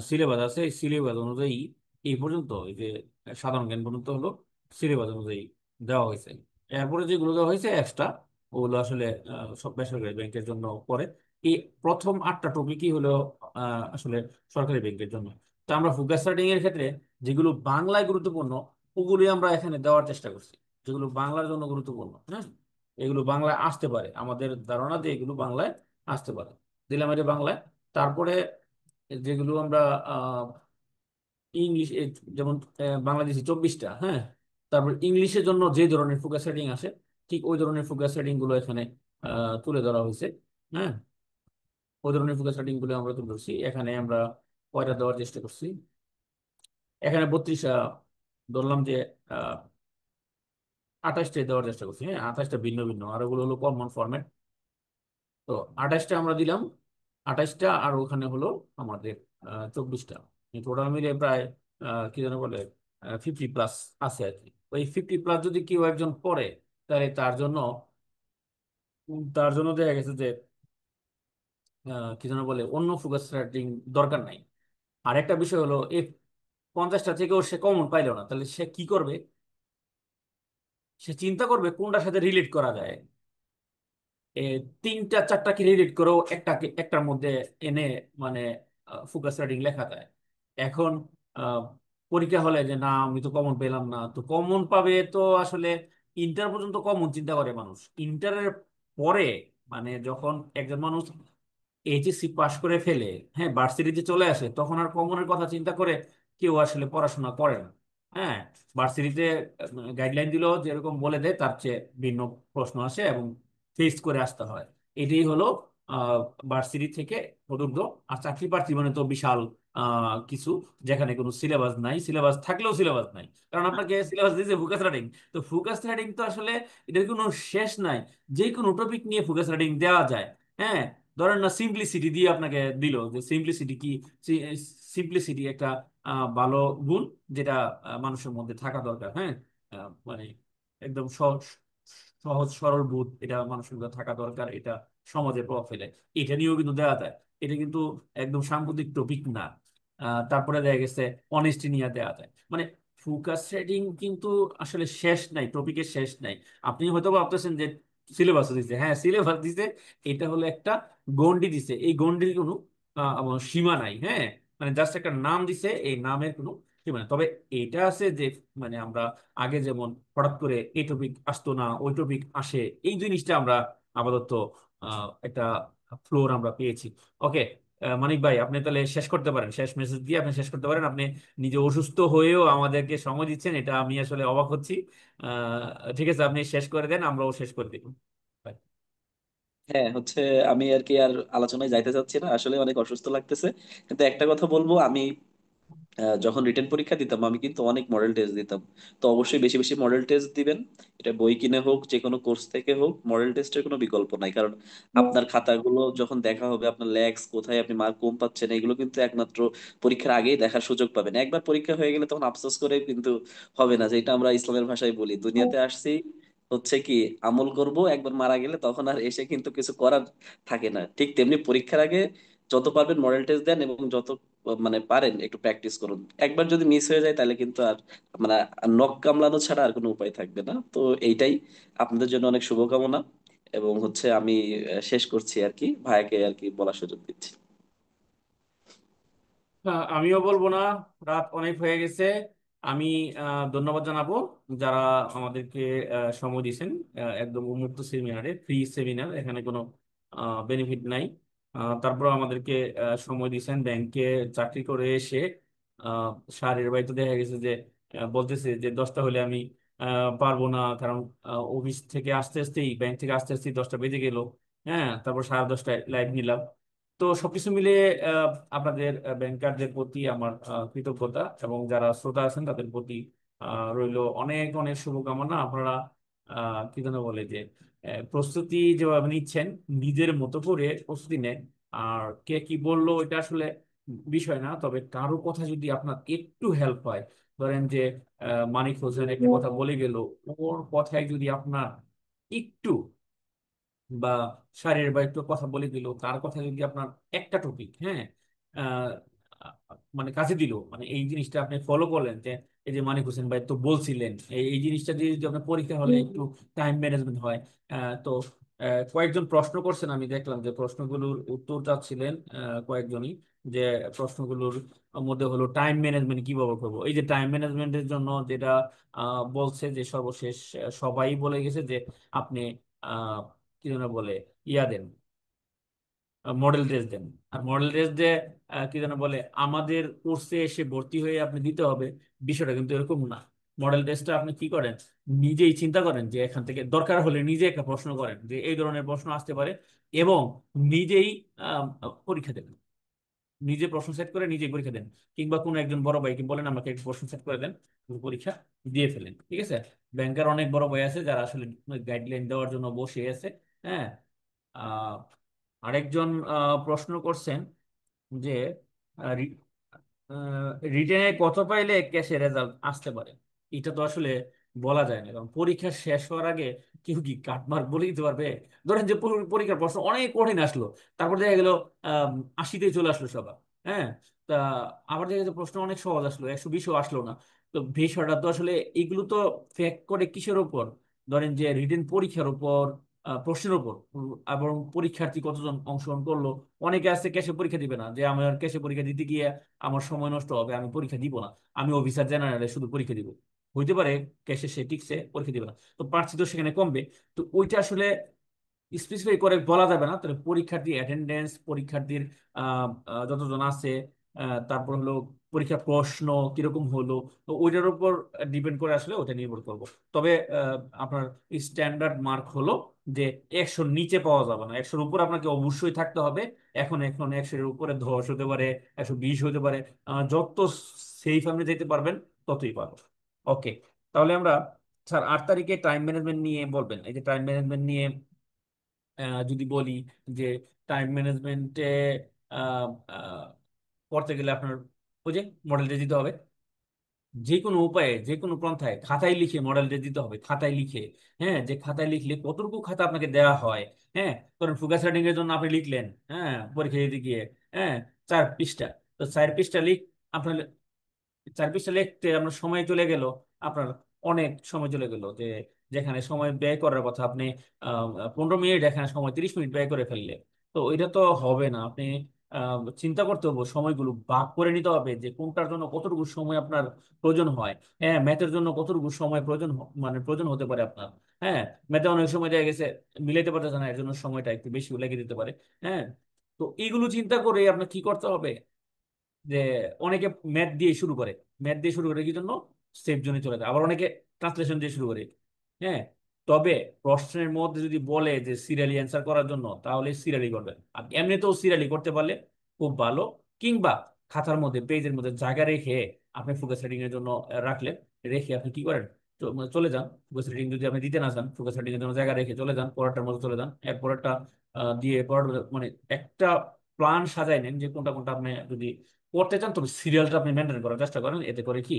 সিলেবাস আছে, এই সিলেবাস অনুযায়ী এই পর্যন্ত, এই যে সাধারণ জ্ঞান পর্যন্ত হলো সিলেবাস অনুযায়ী দেওয়া হয়েছে। এরপরে যেগুলো দেওয়া হয়েছে এক্সট্রা, ওগুলো আসলে সব বেসরকারি ব্যাংকের জন্য পড়ে। এই প্রথম 8টা টপিকই হলো আসলে সরকারি ব্যাংকের জন্য। তো আমরা ফোকাস রাইটিং এর ক্ষেত্রে যেগুলো বাংলায় গুরুত্বপূর্ণ, ওগুলোই আমরা এখানে দেওয়ার চেষ্টা করছি, যেগুলো বাংলার জন্য গুরুত্বপূর্ণ। হ্যাঁ, এগুলো বাংলায় আসতে পারে, আমাদের ধারণা যে এগুলো বাংলায় আসতে পারে, দিলাম এটা বাংলায়। তারপরে যেগুলো আমরা ইংলিশ, যেমন বাংলাদেশি 24টা। হ্যাঁ, তারপর ইংলিশের জন্য যে ধরনের ফোকাস হেডিং আসে, ঠিক ওই ধরনের ফোকাস হেডিং গুলো এখানে তুলে ধরা হয়েছে। হ্যাঁ, ওই ধরনের ফোকাস হেডিং গুলো আমরা তুলে ধরছি। এখানে আমরা কয়টা দেওয়ার চেষ্টা করছি, এখানে 32টা ধরলাম যে 28টাই দেওয়ার চেষ্টা করছি। হ্যাঁ, 28টা ভিন্ন ভিন্ন, আর ওগুলো হলো কমন ফরম্যাট। তো 28টা আমরা দিলাম, 28টা আর ওখানে হলো আমাদের 24টা, টোটাল মিলে প্রায় কি যেন বলে 50+ আছে আর কি। ওই 50+ যদি কেউ একজন পড়ে, তাহলে তার জন্য দেখা গেছে যে কি যেন বলে অন্য ফোকাস রাইটিং দরকার নাই। আর একটা বিষয় হলো এই 50টা থেকেও সে কমন পাইলো না, তাহলে সে কি করবে? সে চিন্তা করবে কোনটার সাথে রিলেট করা যায়। এ, তিনটা চারটা কি রিলেট করেও একটার মধ্যে এনে মানে ফোকাস রাইটিং লেখা যায়। এখন আহ, পরীক্ষা হলে যে না আমি তো কমন পেলাম না, তো কমন পাবে তো আসলে ইন্টার পর্যন্ত কমন চিন্তা করে মানুষ। ইন্টারের পরে মানে যখন একজন মানুষ এইচএসসি পাশ করে ফেলে, হ্যাঁ, ভার্সিটিতে চলে আসে, তখন আর কমনের কথা চিন্তা করে কেউ আসলে পড়াশোনা করে না। হ্যাঁ, ভার্সিটিতে গাইডলাইন দিলেও যেরকম বলে দেয় তার চেয়ে ভিন্ন প্রশ্ন আসে এবং ফেস করে আসতে হয়। এটাই হলো আহ ভার্সিটি থেকে প্রদত্ত। আর চাকরি প্রার্থী মানে তো বিশাল কিছু, যেখানে কোনো সিলেবাস নাই, সিলেবাস থাকলেও সিলেবাস নাই, কারণ আপনাকে সিলেবাস দিয়েছে ফোকাস রাইটিং। তো ফোকাস রাইটিং তো আসলে এটার কোনো শেষ নাই, যে কোনো টপিক নিয়ে ফোকাস রাইটিং দেওয়া যায়। হ্যাঁ, ধরেন না সিম্পলিসিটি দিয়ে আপনাকে দিল যে সিম্পলিসিটি কি, সিম্পলিসিটি একটা ভালো গুণ যেটা মানুষের মধ্যে থাকা দরকার। হ্যাঁ, মানে একদম সহজ সহজ সরল বোধ এটা মানুষের মধ্যে থাকা দরকার, এটা সমাজে প্রভাব ফেলে। এটা নিয়েও কিন্তু দেওয়া যায়, এটা কিন্তু একদম সাম্প্রতিক টপিক না। তারপরে দেখা গেছে অনেস্টি নিয়ে দেওয়া যায়। মানে ফোকাস রেটিং কিন্তু আসলে শেষ নাই, টপিকের শেষ নাই। আপনি হয়তো ভাবতেছেন যে সিলেবাস দিছে, হ্যাঁ সিলেবাস দিছে, এটা হলো একটা গণ্ডি দিছে, এই গণ্ডির কোনো সীমা নাই। হ্যাঁ, মানে জাস্ট একটা নাম দিছে, এই নামের কোনো সীমা নাই। তবে এটা আছে যে মানে আমরা আগে যেমন হঠাৎ করে এই টপিক আসতো না, ওই টপিক আসে, এই জিনিসটা আমরা আপাতত একটা ফ্লোর আমরা পেয়েছি। ওকে, মানিক ভাই আপনি তাহলে শেষ করতে পারেন, শেষ মেসেজ দিয়ে আপনি শেষ করতে পারেন। আপনি নিজে অসুস্থ হয়েও আমাদেরকে সময় দিচ্ছেন, এটা আমি আসলে অবাক হচ্ছি। ঠিক আছে, আপনি শেষ করে দেন, আমরাও শেষ করে দিব। হ্যাঁ, আমি আর কি আর আলোচনায় যাইতে চাচ্ছি না, আসলে অনেক অসুস্থ লাগতেছে। কিন্তু একটা কথা বলবো, আমি যখন রিটেন পরীক্ষা দিতাম আমি কিন্তু অনেক মডেল টেস্ট দিতাম। তো অবশ্যই বেশি বেশি মডেল টেস্ট দিবেন। এটা বই কিনে হোক যে কোনো কোর্স থেকে হোক, মডেল টেস্টের কোনো বিকল্প নাই। কারণ আপনার খাতাগুলো যখন দেখা হবে, আপনার ল্যাগস কোথায়, আপনি মার্ক কম পাচ্ছেন, এগুলো কিন্তু একমাত্র পরীক্ষার আগেই দেখার সুযোগ পাবেন। একবার পরীক্ষা হয়ে গেলে তখন আফসোস করে কিন্তু হবে না, যেটা আমরা ইসলামের ভাষায় বলি, দুনিয়াতে আসছি কি আমল করব, একবার মারা গেলে তখন আর এসে কিন্তু কিছু করার থাকে না। ঠিক তেমনি পরীক্ষার আগে যত পারবেন মডেল টেস্ট দেন, এবং যত মানে পারেন একটু প্র্যাকটিস করুন। একবার যদি মিস হয়ে যায় তাহলে কিন্তু আর মানে নখ কামড়ানো ছাড়া আর কোনো উপায় থাকবে না। তো এইটাই আপনাদের জন্য অনেক শুভকামনা। এবং আমি শেষ করছি আর কি, ভাইয়াকে আর কি বলার সুযোগ দিচ্ছি। আমিও বলবো না, রাত অনেক হয়ে গেছে। আমি ধন্যবাদ জানাবো যারা আমাদেরকে সময় দিয়েছেন। একদম উন্মুক্ত সেমিনারে, ফ্রি সেমিনার, এখানে কোনো বেনিফিট নাই। তারপর আমাদেরকে সময় দিয়েছেন। ব্যাংকে চাকরি করে এসে আহ, স্যারের বাড়িতে দেখা গেছে যে বলতেছে যে 10টা হলে আমি পারবো না, কারণ অফিস থেকে আসতে আসতেই, ব্যাংক থেকে আসতে আসতেই 10টা বেজে গেল। হ্যাঁ, তারপর 10:30টায় লাইভ নিলাম। তো সবকিছু মিলে আপনাদের ব্যাংকারদের প্রতি আমার কৃতজ্ঞতা, এবং যারা শ্রোতা আছেন তাদের প্রতি রইল অনেক অনেক শুভকামনা। আপনারা কি যেন বলে যে প্রস্তুতি যেভাবে নিচ্ছেন, নিজের মতো করে প্রস্তুতি নেন। আর কে কি বললো এটা আসলে বিষয় না, তবে কারো কথা যদি আপনার একটু হেল্প হয়, ধরেন যে মানিক হোসেন একটা কথা বলে গেল, ওর কথায় যদি আপনার একটু, বা শারীর বা একটু কথা বলে দিল, তার কথা যদি আপনার একটা টপিক, হ্যাঁ, আহ, মানে কাছে দিল, মানে এই জিনিসটা আপনি ফলো করলেন যে এই যে মানিক হোসেন ভাই তো বলছিলেন, এই জিনিসটা দিয়ে যদি আপনার পরীক্ষা হলে একটু টাইম ম্যানেজমেন্ট হয়। তো কয়েকজন প্রশ্ন করছেন, আমি দেখলাম যে প্রশ্নগুলোর উত্তর চাচ্ছিলেন কয়েকজনই, যে প্রশ্নগুলোর মধ্যে হলো টাইম ম্যানেজমেন্ট কিভাবে করবো। এই যে টাইম ম্যানেজমেন্টের জন্য যেটা বলছে যে সর্বশেষ সবাই বলে গেছে যে আপনি কি যেন বলে ইয়া দেন, মডেল টেস্ট দেন। আর মডেল টেস্ট দিয়ে কি যেন বলে আমাদের কোর্সে এসে ভর্তি হয়ে আপনি দিতে হবে, বিষয়টা কিন্তু এরকম না। মডেল টেস্টটা আপনি কি করেন, নিজেই চিন্তা করেন যে এখান থেকে দরকার হলে নিজে একটা প্রশ্ন করেন যে এই ধরনের প্রশ্ন আসতে পারে, এবং নিজেই আহ, পরীক্ষা দেন। নিজে প্রশ্ন সেট করে নিজেই পরীক্ষা দেন, কিংবা কোনো একজন বড় ভাইকে বলেন আমাকে একটা প্রশ্ন সেট করে দেন, পরীক্ষা দিয়ে ফেলেন। ঠিক আছে, ব্যাংকের অনেক বড় ভাই আছে যারা আসলে গাইডলাইন দেওয়ার জন্য বসে আছে। হ্যাঁ, আরেকজন প্রশ্ন করছেন যে রিটেনে কত পাইলে ক্যাশে রেজাল্ট আসতে পারে। এটা তো আসলে বলা যায় না, কারণ পরীক্ষা শেষ হওয়ার আগে কেউ কি কাটমার্ক বলে দিতে পারবে? ধরেন যে পরীক্ষার প্রশ্ন অনেক কঠিন আসলো, তারপর দেখা গেল 80-তে চলে আসলো সবার। হ্যাঁ, তা আবার দেখা গেছে প্রশ্ন অনেক সহজ আসলো, 120ও আসলো না। তো বিষয়টা তো আসলে এগুলো তো ফেক করে কিসের উপর? ধরেন যে রিটেন পরীক্ষার উপর, প্রশ্নের উপর, এবং পরীক্ষার্থী কতজন অংশগ্রহণ করলো। অনেকে আছে ক্যাশে পরীক্ষা দিবে না, যে আমার ক্যাশে পরীক্ষা দিতে গিয়ে আমার সময় নষ্ট হবে, আমি পরীক্ষা দিব না, আমি অফিসার জেনারেলে শুধু পরীক্ষা দিব। হইতে পারে ক্যাশে সে টিকছে, পরীক্ষা দিবে না, তো প্রার্থী তো সেখানে কমবে। তো ওইটা আসলে স্পেসিফাই করে বলা যাবে না। তাহলে পরীক্ষার্থী অ্যাটেন্ডেন্স, পরীক্ষার্থীর যতজন আছে, তারপর হলো পরীক্ষার প্রশ্ন কিরকম হলো, তো ওইটার উপর ডিপেন্ড করে আসলে ওটা নির্ভর করব। তবে আপনার স্ট্যান্ডার্ড মার্ক হলো যে 100-র নিচে পাওয়া যাবে না, 100-র উপর আপনাকে অবশ্যই থাকতে হবে। এখন এখন 100-এর উপরে 10 হতে পারে, 120 হতে পারে। যত সেফ আপনি যেতে পারবেন ততই পারবো। ওকে, তাহলে আমরা স্যার 8 তারিখে টাইম ম্যানেজমেন্ট নিয়ে বলবেন। এই যে টাইম ম্যানেজমেন্ট নিয়ে যদি বলি যে টাইম ম্যানেজমেন্টে পড়তে গেলে আপনার ওই যে মডেলটা দিতে হবে, যে কোনো উপায়ে যে কোনো পন্থায় খাতায় লিখে মডেলটা দিতে হবে, খাতায় লিখে। হ্যাঁ, যে খাতায় লিখলে কতটুকু খাতা আপনাকে দেওয়া হয়। হ্যাঁ, ধরুন ফোকাস রাইটিং এর জন্য আপনি লিখলেন, হ্যাঁ, পরীক্ষা দিতে গিয়ে, হ্যাঁ, 4 পৃষ্ঠা। তো 4 পৃষ্ঠা আপনার 4 পৃষ্ঠা লিখতে আপনার সময় চলে গেল, আপনার অনেক সময় চলে গেল। যে যেখানে সময় ব্যয় করার কথা আপনি 15 মিনিট, এখানে সময় 30 মিনিট ব্যয় করে ফেললে, তো এটা তো হবে না। আপনি চিন্তা করতে হবে, সময়গুলো ভাগ করে নিতে হবে যে কোনটার জন্য কতটুকু সময় আপনার প্রয়োজন হয়। হ্যাঁ, ম্যাথের জন্য কতটুকু সময় প্রয়োজন মানে প্রয়োজন হতে পারে আপনার। হ্যাঁ, ম্যাথে অনেক সময় দেখা গেছে মিলাইতে পারতেছে না, এর জন্য সময়টা একটু বেশি লেগে দিতে পারে। হ্যাঁ, তো এইগুলো চিন্তা করে আপনার কি করতে হবে, যে অনেকে ম্যাথ দিয়ে শুরু করে, ম্যাথ দিয়ে শুরু করে কি জন্য, সেফ জোনে চলে যায়। আবার অনেকে ট্রান্সলেশন দিয়ে শুরু করে। হ্যাঁ, তবে প্রশ্নের মধ্যে যদি বলে যে সিরিয়ালি অ্যান্সার করার জন্য, তাহলে সিরিয়ালি করবেন। আর এমনিতেও সিরিয়ালি করতে পারলে খুব ভালো। কিংবা খাতার মধ্যে, পেজের মধ্যে জায়গা রেখে আপনি ফোকাস রিডিং এর জন্য রাখলেন, রেখে আপনি কি করেন, মানে চলে যান। ফোকাস রিডিং যদি আপনি দিতে না চান, ফোকাস রিডিং এর জন্য জায়গা রেখে চলে যান, পরেরটার মধ্যে চলে যান, পরেরটা দিয়ে পরের, মানে একটা প্ল্যান সাজাই নেন যে কোনটা কোনটা আপনি যদি করতে চান, তবে সিরিয়ালটা আপনি মেনটেন করার চেষ্টা করেন। এতে করে কি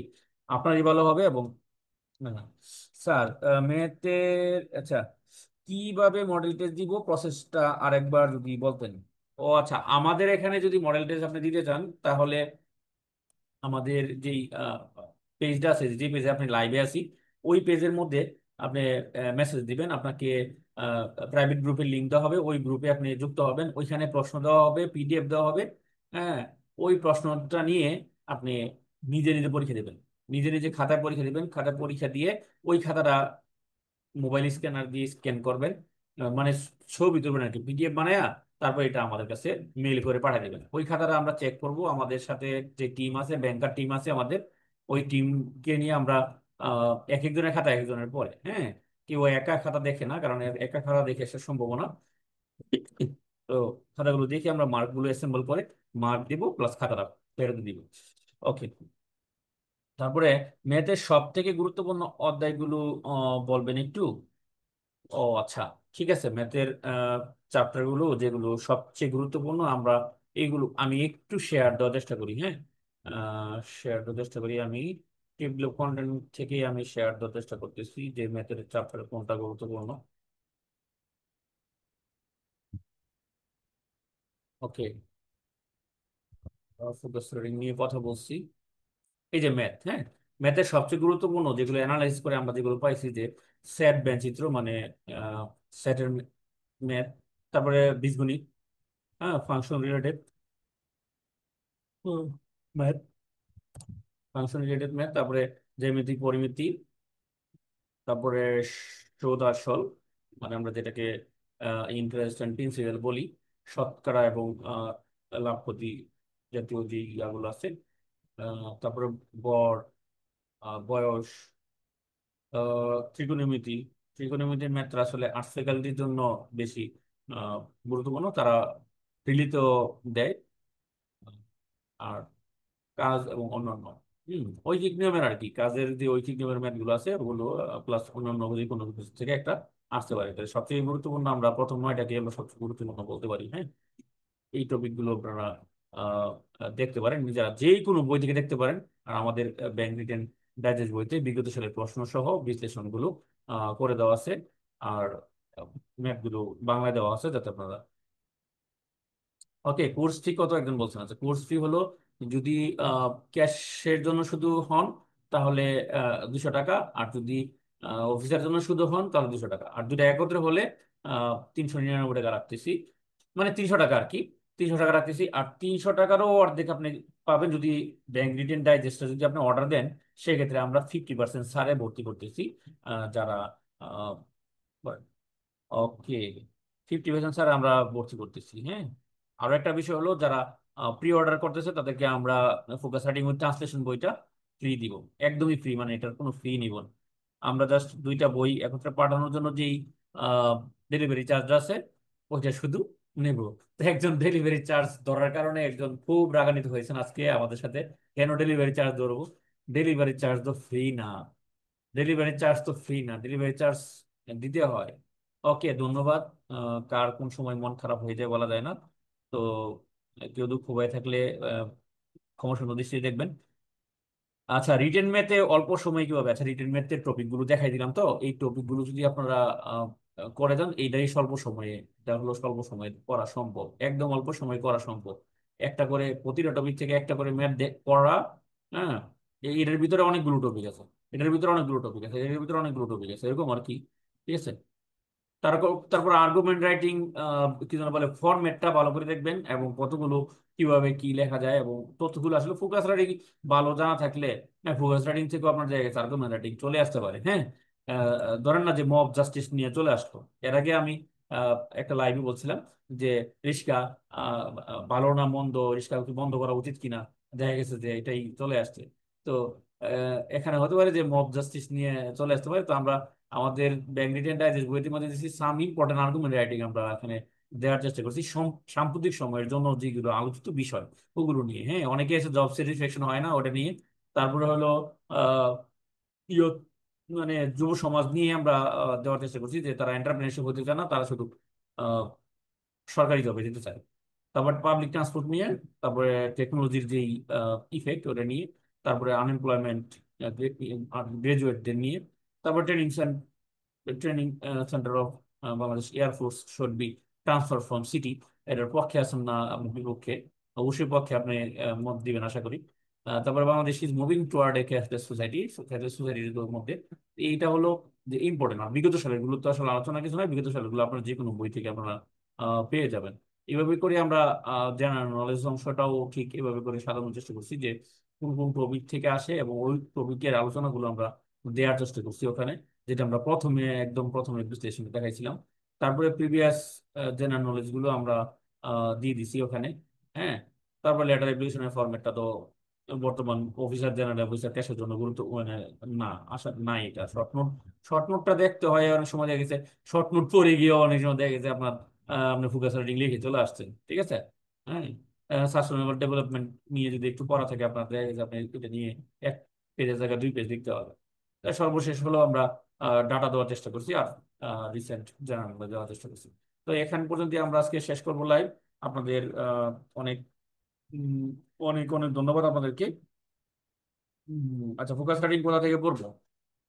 আপনারই ভালো হবে। এবং স্যার ম্যাথের, আচ্ছা, কিভাবে মডেল টেস্ট দিব প্রসেসটা আরেকবার যদি বলতেন। ও আচ্ছা, আমাদের এখানে যদি মডেল টেস্ট আপনি দিতে চান, তাহলে আমাদের যেই পেজটা আছে, যে পেজে আপনি লাইভে আছি, ওই পেজের মধ্যে আপনি মেসেজ দিবেন, আপনাকে প্রাইভেট গ্রুপের লিঙ্ক দেওয়া হবে, ওই গ্রুপে আপনি যুক্ত হবেন। ওইখানে প্রশ্ন দেওয়া হবে, পিডিএফ দেওয়া হবে। হ্যাঁ, ওই প্রশ্নটা নিয়ে আপনি নিজে নিজে পরীক্ষা দেবেন, নিজে নিজে খাতায় পরীক্ষা দিবেন। খাতায় পরীক্ষা দিয়ে ওই খাতাটা মোবাইল স্ক্যানার দিয়ে স্ক্যান করবেন, মানে ছবি তুলবেন আর কি, পিডিএফ বানায়া। তারপর এটা আমাদের কাছে মেইল করে পাঠিয়ে দেবেন। ওই খাতাটা আমরা চেক করব, আমাদের সাথে যে টিম আছে, ব্যাংকার টিম আছে আমাদের, ওই টিমকে নিয়ে আমরা এক একজনের খাতা এক একজনের পরে। হ্যাঁ, কেউ একা খাতা দেখে না, কারণ একা খাতা দেখে আসার সম্ভাবনা। তো খাতাগুলো দেখে আমরা মার্কগুলো অ্যাসেম্বল করে মার্ক দিব, প্লাস খাতাটা ফেরত দিব। ওকে, তারপরে ম্যাথের সব থেকে গুরুত্বপূর্ণ অধ্যায়গুলো বলবেন একটু। ও আচ্ছা, ঠিক আছে। ম্যাথের চ্যাপ্টার গুলো যেগুলো সবচেয়ে গুরুত্বপূর্ণ, আমরা এইগুলো আমি একটু শেয়ার দেওয়ার চেষ্টা করি। হ্যাঁ, শেয়ার দেওয়ার চেষ্টা করি আমি। টেবিল অফ কন্টেন্ট থেকে আমি শেয়ার দেওয়ার চেষ্টা করতেছি যে ম্যাথের চ্যাপ্টার কোনটা গুরুত্বপূর্ণ। ওকে, ফোকাস রিডিং নিয়ে কথা বলছি। এই যে ম্যাথ, হ্যাঁ, ম্যাথের সবচেয়ে গুরুত্বপূর্ণ যেগুলো অ্যানালাইজ করে আমরা যেগুলো পাইছি, যে সেট চিত্র, মানে সেটের ম্যাথ, তারপরে বীজগণিত, হ্যাঁ, function related math, function related math, তারপরে জ্যামিতি, পরিমিতি, তারপরে সুদ আসল, মানে আমরা যেটাকে ইন্টারেস্ট অ্যান্ড প্রিন্সিপাল বলি, শতকরা এবং লাভ ক্ষতি জাতীয় যে ইয়াগুলো আছে, তারপরে গড়, বয়স, ত্রিকোণমিতি। ত্রিকোণমিতির ম্যাথটা আসলে আর্টস ফ্যাকাল্টির জন্য বেশি গুরুত্বপূর্ণ, তারা ফ্রিলিতে দেয়। আর কাজ এবং অন্যান্য ঐকিক নিয়মের আর কি, কাজের যে ঐকিক নিয়মের ম্যাথ গুলো আছে ওগুলো, প্লাস অন্যান্য যে কোনো কিছু থেকে একটা আসতে পারে। তাহলে সবচেয়ে গুরুত্বপূর্ণ আমরা প্রথম 9টাকে আমরা সবচেয়ে গুরুত্বপূর্ণ বলতে পারি। হ্যাঁ, এই টপিকগুলো আপনারা আহ, দেখতে পারেন, নিজেরা যে কোনো বই থেকে দেখতে পারেন। আর আমাদের ব্যাংক রিটেন ডাইজেস্ট বইতে বিগত সালের প্রশ্ন সহ বিশ্লেষণগুলো করে দেওয়া আছে। আর ম্যাপগুলো বাংলায় দেওয়া আছে, যাতে আপনারা ওকে। কোর্স ফি কত একজন বলছেন? আচ্ছা, কোর্স ফি হলো যদি ক্যাশের জন্য শুধু হন তাহলে 200 টাকা, আর যদি অফিসের জন্য শুধু হন তাহলে 200 টাকা, আর দুটো একত্রে হলে 399 টাকা রাখতেছি। মানে 300 টাকা আর কি, 300 টাকা রাখতেছি। আর 300 টাকারও অর্ধেক আপনি পাবেন যদি ব্যাংক রিটেন ডাইজেস্টটা যদি আপনি অর্ডার দেন, সেক্ষেত্রে আমরা 50% ছাড়ে ভর্তি করতেছি। যারা ওকে, 50% স্যার আমরা ভর্তি করতেছি। হ্যাঁ, আরো একটা বিষয় হলো, যারা প্রি অর্ডার করতেছে তাদেরকে আমরা ফোকাস রাইটিং উইথ ট্রান্সলেশন বইটা ফ্রি দিব। একদমই ফ্রি, মানে এটার কোনো ফ্রি নিব না। আমরা জাস্ট দুইটা বই একত্রে পাঠানোর জন্য যেই ডেলিভারি চার্জ আছে ওইটা শুধু নেব। তো একজন ডেলিভারি চার্জ ধরার কারণে একজন খুব রাগান্বিত হয়েছেন আজকে আমাদের সাথে, কেন ডেলিভারি চার্জ ধরবো? ডেলিভারি চার্জ তো ফ্রি না, ডেলিভারি চার্জ তো ফ্রি না, ডেলিভারি চার্জ দিতে হয়। ওকে, ধন্যবাদ। কার কোন সময় মন খারাপ হয়ে যায় বলা যায় না। তো কেউ দুঃখ হয়ে থাকলে ক্ষমাসুন্দর দৃষ্টিতে দেখবেন। আচ্ছা, রিটেন ম্যাথে অল্প সময় কিভাবে? আচ্ছা, রিটেন ম্যাথের টপিক গুলো দেখাই দিলাম। তো এই টপিক গুলো যদি আপনারা আহ, করে দেন, এইটাই স্বল্প সময়ে, এটা হলো স্বল্প সময়ে করা সম্ভব, একদম অল্প সময়ে করা সম্ভব। একটা করে প্রতিটা টপিক থেকে একটা করে ম্যাথ পড়া। হ্যাঁ, এটার ভিতরে অনেকগুলো টপিক আছে, এটার ভিতরে অনেকগুলো টপিক আছে, এটার ভিতরে অনেকগুলো টপিক আছে, এরকম আর কি। ঠিক আছে। তারপর তারপর আর্গুমেন্ট রাইটিং, কি যেন বলে, ফরম্যাটটা ভালো করে দেখবেন, এবং কতগুলো কিভাবে কি লেখা যায়, এবং তথ্যগুলো আসলে ফোকাস রাইটিং ভালো জানা থাকলে, হ্যাঁ, ফোকাস রাইটিং থেকেও আপনার জায়গায় আর্গুমেন্ট রাইটিং চলে আসতে পারে। হ্যাঁ, ধরেন না যে মব জাস্টিস নিয়ে চলে আসলো, এর আগে আমি একটা লাইভে বলছিলাম যে রিস্কা ভালো না মন্দ, রিস্কা কি বন্ধ করা উচিত কিনা, দেখা গেছে যে এটাই চলে আসছে। তো এখানে হতে পারে যে মব জাস্টিস নিয়ে চলে আসতে পারে। তো আমরা আমাদের ব্যাংক রিটেন ডাইজেস্ট বইটির মধ্যে দিচ্ছি সাম ইম্পর্টেন্ট আর্গুমেন্ট রাইটিং, আমরা এখানে দেওয়ার চেষ্টা করছি সাম্প্রতিক সময়ের জন্য যেগুলো আলোচিত বিষয় ওগুলো নিয়ে। হ্যাঁ, অনেকে এসে জব স্যাটিসফ্যাকশন হয় না ওটা নিয়ে। তারপরে হলো আহ ইয়ো মানে যুব সমাজ নিয়ে আমরা দেওয়ার চেষ্টা করছি, যে তারা এন্টারপ্রেনারশিপ হতে চায় না, তারা শুধু সরকারি জবে যেতে চায়। তারপর পাবলিক ট্রান্সপোর্ট নিয়ে, তারপরে টেকনোলজির যেই ইফেক্ট ওটা নিয়ে, তারপরে আনএমপ্লয়মেন্ট, গ্রাজুয়েটদের নিয়ে, তারপর training centre of Bangladesh air force should be transfer from city. এটার পক্ষে আছেন না আপনি বিপক্ষে? অবশ্যই পক্ষে, আপনি মত দিবেন আশা করি। তারপরে Bangladesh is moving toward A cashless society, cashless সোসাইটির মধ্যে এইটা হলো যে ইম্পর্টেন্ট। আর বিগত সালের গুলো তো আসলে আলোচনা কিছু নয়, বিগত সালের গুলো আপনার যে কোনো বই থেকে আপনারা পেয়ে যাবেন। এইভাবে করে আমরা জেনারেল নলেজ অংশটাও ঠিক এভাবে করে সাজানোর চেষ্টা করছি, যে কোন কোন টপিক থেকে আসে, এবং ওই টপিকের আলোচনাগুলো আমরা দেওয়ার চেষ্টা করছি ওখানে, যেটা আমরা প্রথমে একদম প্রথমে বিশ্লেষণ দেখাইছিলাম। তারপরে প্রিভিয়াস জেনারেল নলেজ গুলো আমরা দিয়ে দিছি ওখানে। হ্যাঁ, তারপর লেটার অ্যাপ্লিকেশনের ফরম্যাটটা তো বর্তমান অফিসার জেনারেল অফিসার ক্যাশের জন্য গুরুত্ব মানে না, আশা নাই। এটা শর্ট নোট, শর্ট নোটটা দেখতে হয়, অনেক সময় দেখা গেছে শর্ট নোট পড়ে গিয়ে অনেক সময় দেখা গেছে আপনার আপনি ফোকাস রাইটিং লিখে চলে আসছেন। ঠিক আছে। হ্যাঁ, সাস্টেনেবল ডেভেলপমেন্ট নিয়ে যদি একটু পড়া থাকে আপনার, দেখা গেছে আপনি এটা নিয়ে 1 পেজের জায়গায় 2 পেজ লিখতে হবে। সর্বশেষ হলো আমরা ডাটা দেওয়ার চেষ্টা করছি, আর রিসেন্ট জার্নাল দেওয়ার চেষ্টা করছি। তো এখান পর্যন্ত আমরা আজকে শেষ করবো লাইভ। আপনাদের অনেক উম, অনেক অনেক ধন্যবাদ আপনাদেরকে। আচ্ছা, ফোকাস রাইটিং কোথা থেকে পড়বো?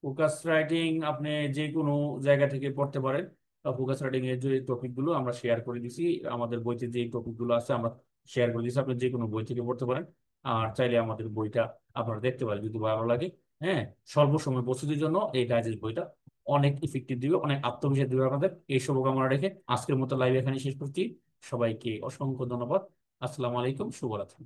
ফোকাস রাইটিং আপনি যে কোনো জায়গা থেকে পড়তে পারেন। ফোকাস রাইটিং এর যে টপিক গুলো আমরা শেয়ার করে দিছি, আমাদের বইতে যে টপিক গুলো আছে আমরা শেয়ার করে দিছি, আপনি যে কোনো বই থেকে পড়তে পারেন। আর চাইলে আমাদের বইটা আপনারা দেখতে পারেন যদি ভালো লাগে। হ্যাঁ, স্বল্প সময় প্রস্তুতির জন্য এই ডাইজেস্ট বইটা অনেক ইফেক্টিভ দিবে, অনেক আত্মবিশ্বাস দিবে আপনাদের। এই শুভকামনা রেখে আজকের মতো লাইভ এখানে শেষ করছি। সবাইকে অসংখ্য ধন্যবাদ। আসসালামু আলাইকুম, শুভরাত্রি।